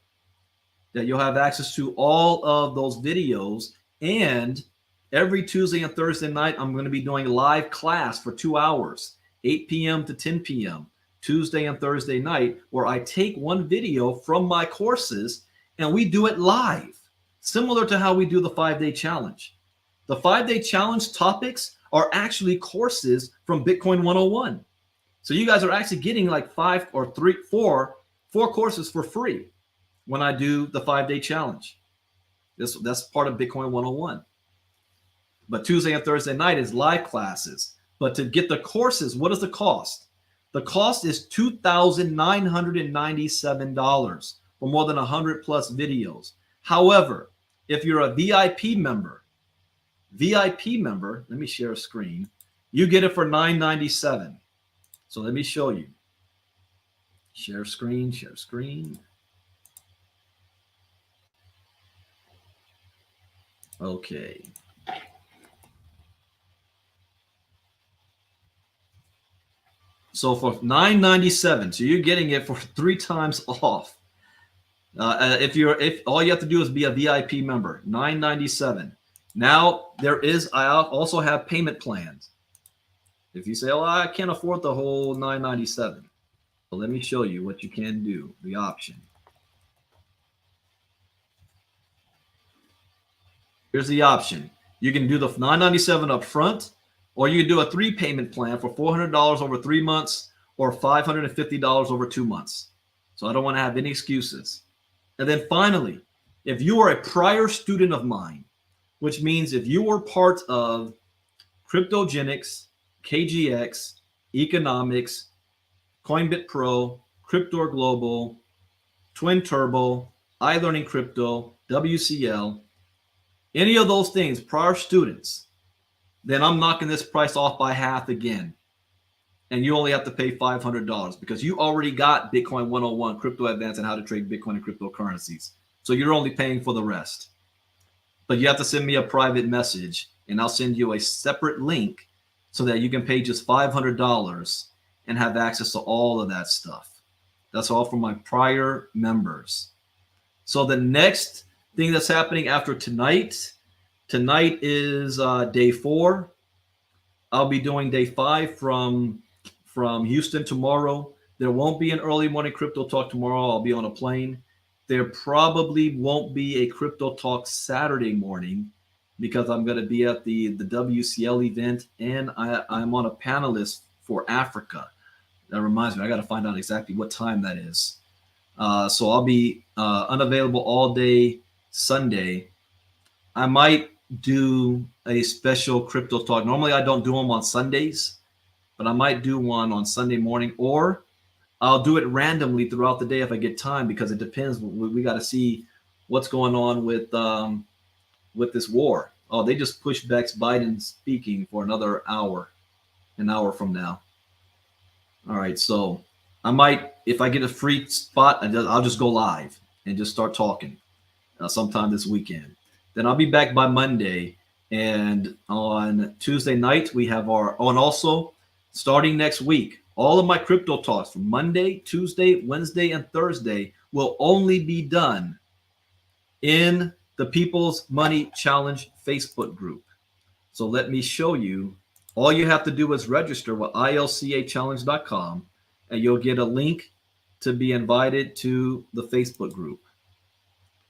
That you'll have access to all of those videos, and every Tuesday and Thursday night, I'm going to be doing live class for 2 hours, 8 p.m. to 10 p.m. Tuesday and Thursday night, where I take one video from my courses and we do it live, similar to how we do the 5-day challenge. The 5-day challenge topics are actually courses from Bitcoin 101. So you guys are actually getting like 4 courses for free when I do the 5-day challenge. That's part of Bitcoin 101. But Tuesday and Thursday night is live classes. But to get the courses, what is the cost? The cost is $2,997 for more than 100 plus videos. However, if you're a VIP member, let me share a screen. You get it for $997. So let me show you. Share screen. Okay. So for $997, so you're getting it for 3 times off. If all you have to do is be a VIP member, $997. Now I also have payment plans. If you say, "Oh, I can't afford the whole $997," well, let me show you what you can do. The option. Here's the option. You can do the $997 up front, or you can do a 3 payment plan for $400 over 3 months, or $550 over 2 months. So I don't want to have any excuses. And then finally, if you are a prior student of mine, which means if you were part of Cryptogenics, KGX, Economics, Coinbit Pro, Crypto Global, Twin Turbo, iLearning Crypto, WCL, any of those things, prior students, then I'm knocking this price off by half again. And you only have to pay $500 because you already got Bitcoin 101, Crypto Advanced, and how to trade Bitcoin and cryptocurrencies. So you're only paying for the rest. But you have to send me a private message, and I'll send you a separate link so that you can pay just $500 and have access to all of that stuff. That's all for my prior members. So the next thing that's happening after tonight is day 4. I'll be doing day 5 from Houston tomorrow. There won't be an early morning crypto talk tomorrow. I'll be on a plane. There probably won't be a crypto talk Saturday morning because I'm going to be at the WCL event, and I'm on a panelist for Africa. That reminds me, I got to find out exactly what time that is. So I'll be unavailable all day Sunday. I might do a special crypto talk. Normally I don't do them on Sundays, but I might do one on Sunday morning, or I'll do it randomly throughout the day if I get time, because it depends. We got to see what's going on with this war. Oh, they just pushed back Biden speaking for another hour, an hour from now. All right, so I might, if I get a free spot, I'll just go live and just start talking sometime this weekend. Then I'll be back by Monday, and on Tuesday night we have our. Oh, and also starting next week, all of my crypto talks from Monday, Tuesday, Wednesday, and Thursday will only be done in the People's Money Challenge Facebook group. So let me show you. All you have to do is register with ilcachallenge.com, and you'll get a link to be invited to the Facebook group.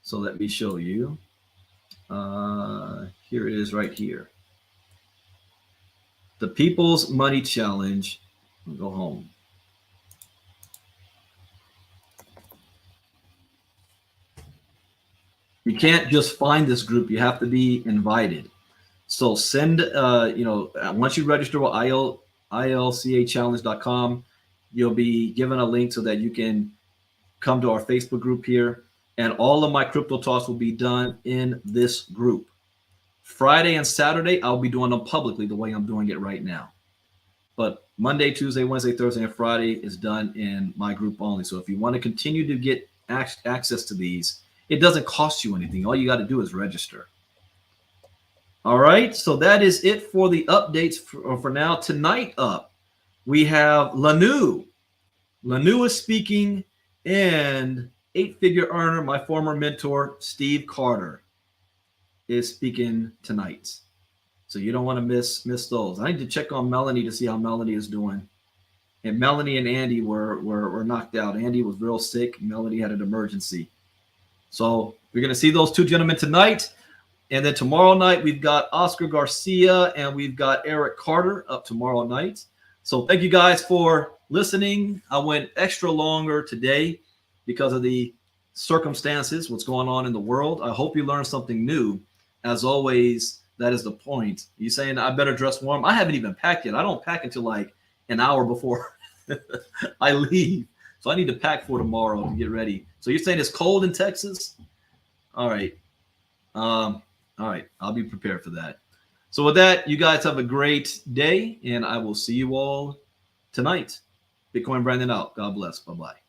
So let me show you. Here it is right here. The People's Money Challenge. I'll go home. You can't just find this group. You have to be invited. So send, once you register with ilcachallenge.com, you'll be given a link so that you can come to our Facebook group here. And all of my crypto talks will be done in this group. Friday and Saturday, I'll be doing them publicly the way I'm doing it right now. But Monday, Tuesday, Wednesday, Thursday, and Friday is done in my group only. So if you want to continue to get access to these, it doesn't cost you anything. All you got to do is register. All right, so that is it for the updates for now. Tonight up, we have Lanu. Lanu is speaking, and eight-figure earner, my former mentor, Steve Carter, is speaking tonight. So you don't want to miss those. I need to check on Melanie to see how Melanie is doing. And Melanie and Andy were knocked out. Andy was real sick. Melanie had an emergency. So we're going to see those two gentlemen tonight. And then tomorrow night, we've got Oscar Garcia and we've got Eric Carter up tomorrow night. So thank you guys for listening. I went extra longer today because of the circumstances, what's going on in the world. I hope you learned something new. As always, that is the point. You saying I better dress warm? I haven't even packed yet. I don't pack until like an hour before I leave. So I need to pack for tomorrow to get ready. So you're saying it's cold in Texas? All right. All right. I'll be prepared for that. So with that, you guys have a great day, and I will see you all tonight. Bitcoin Brandon out. God bless. Bye-bye.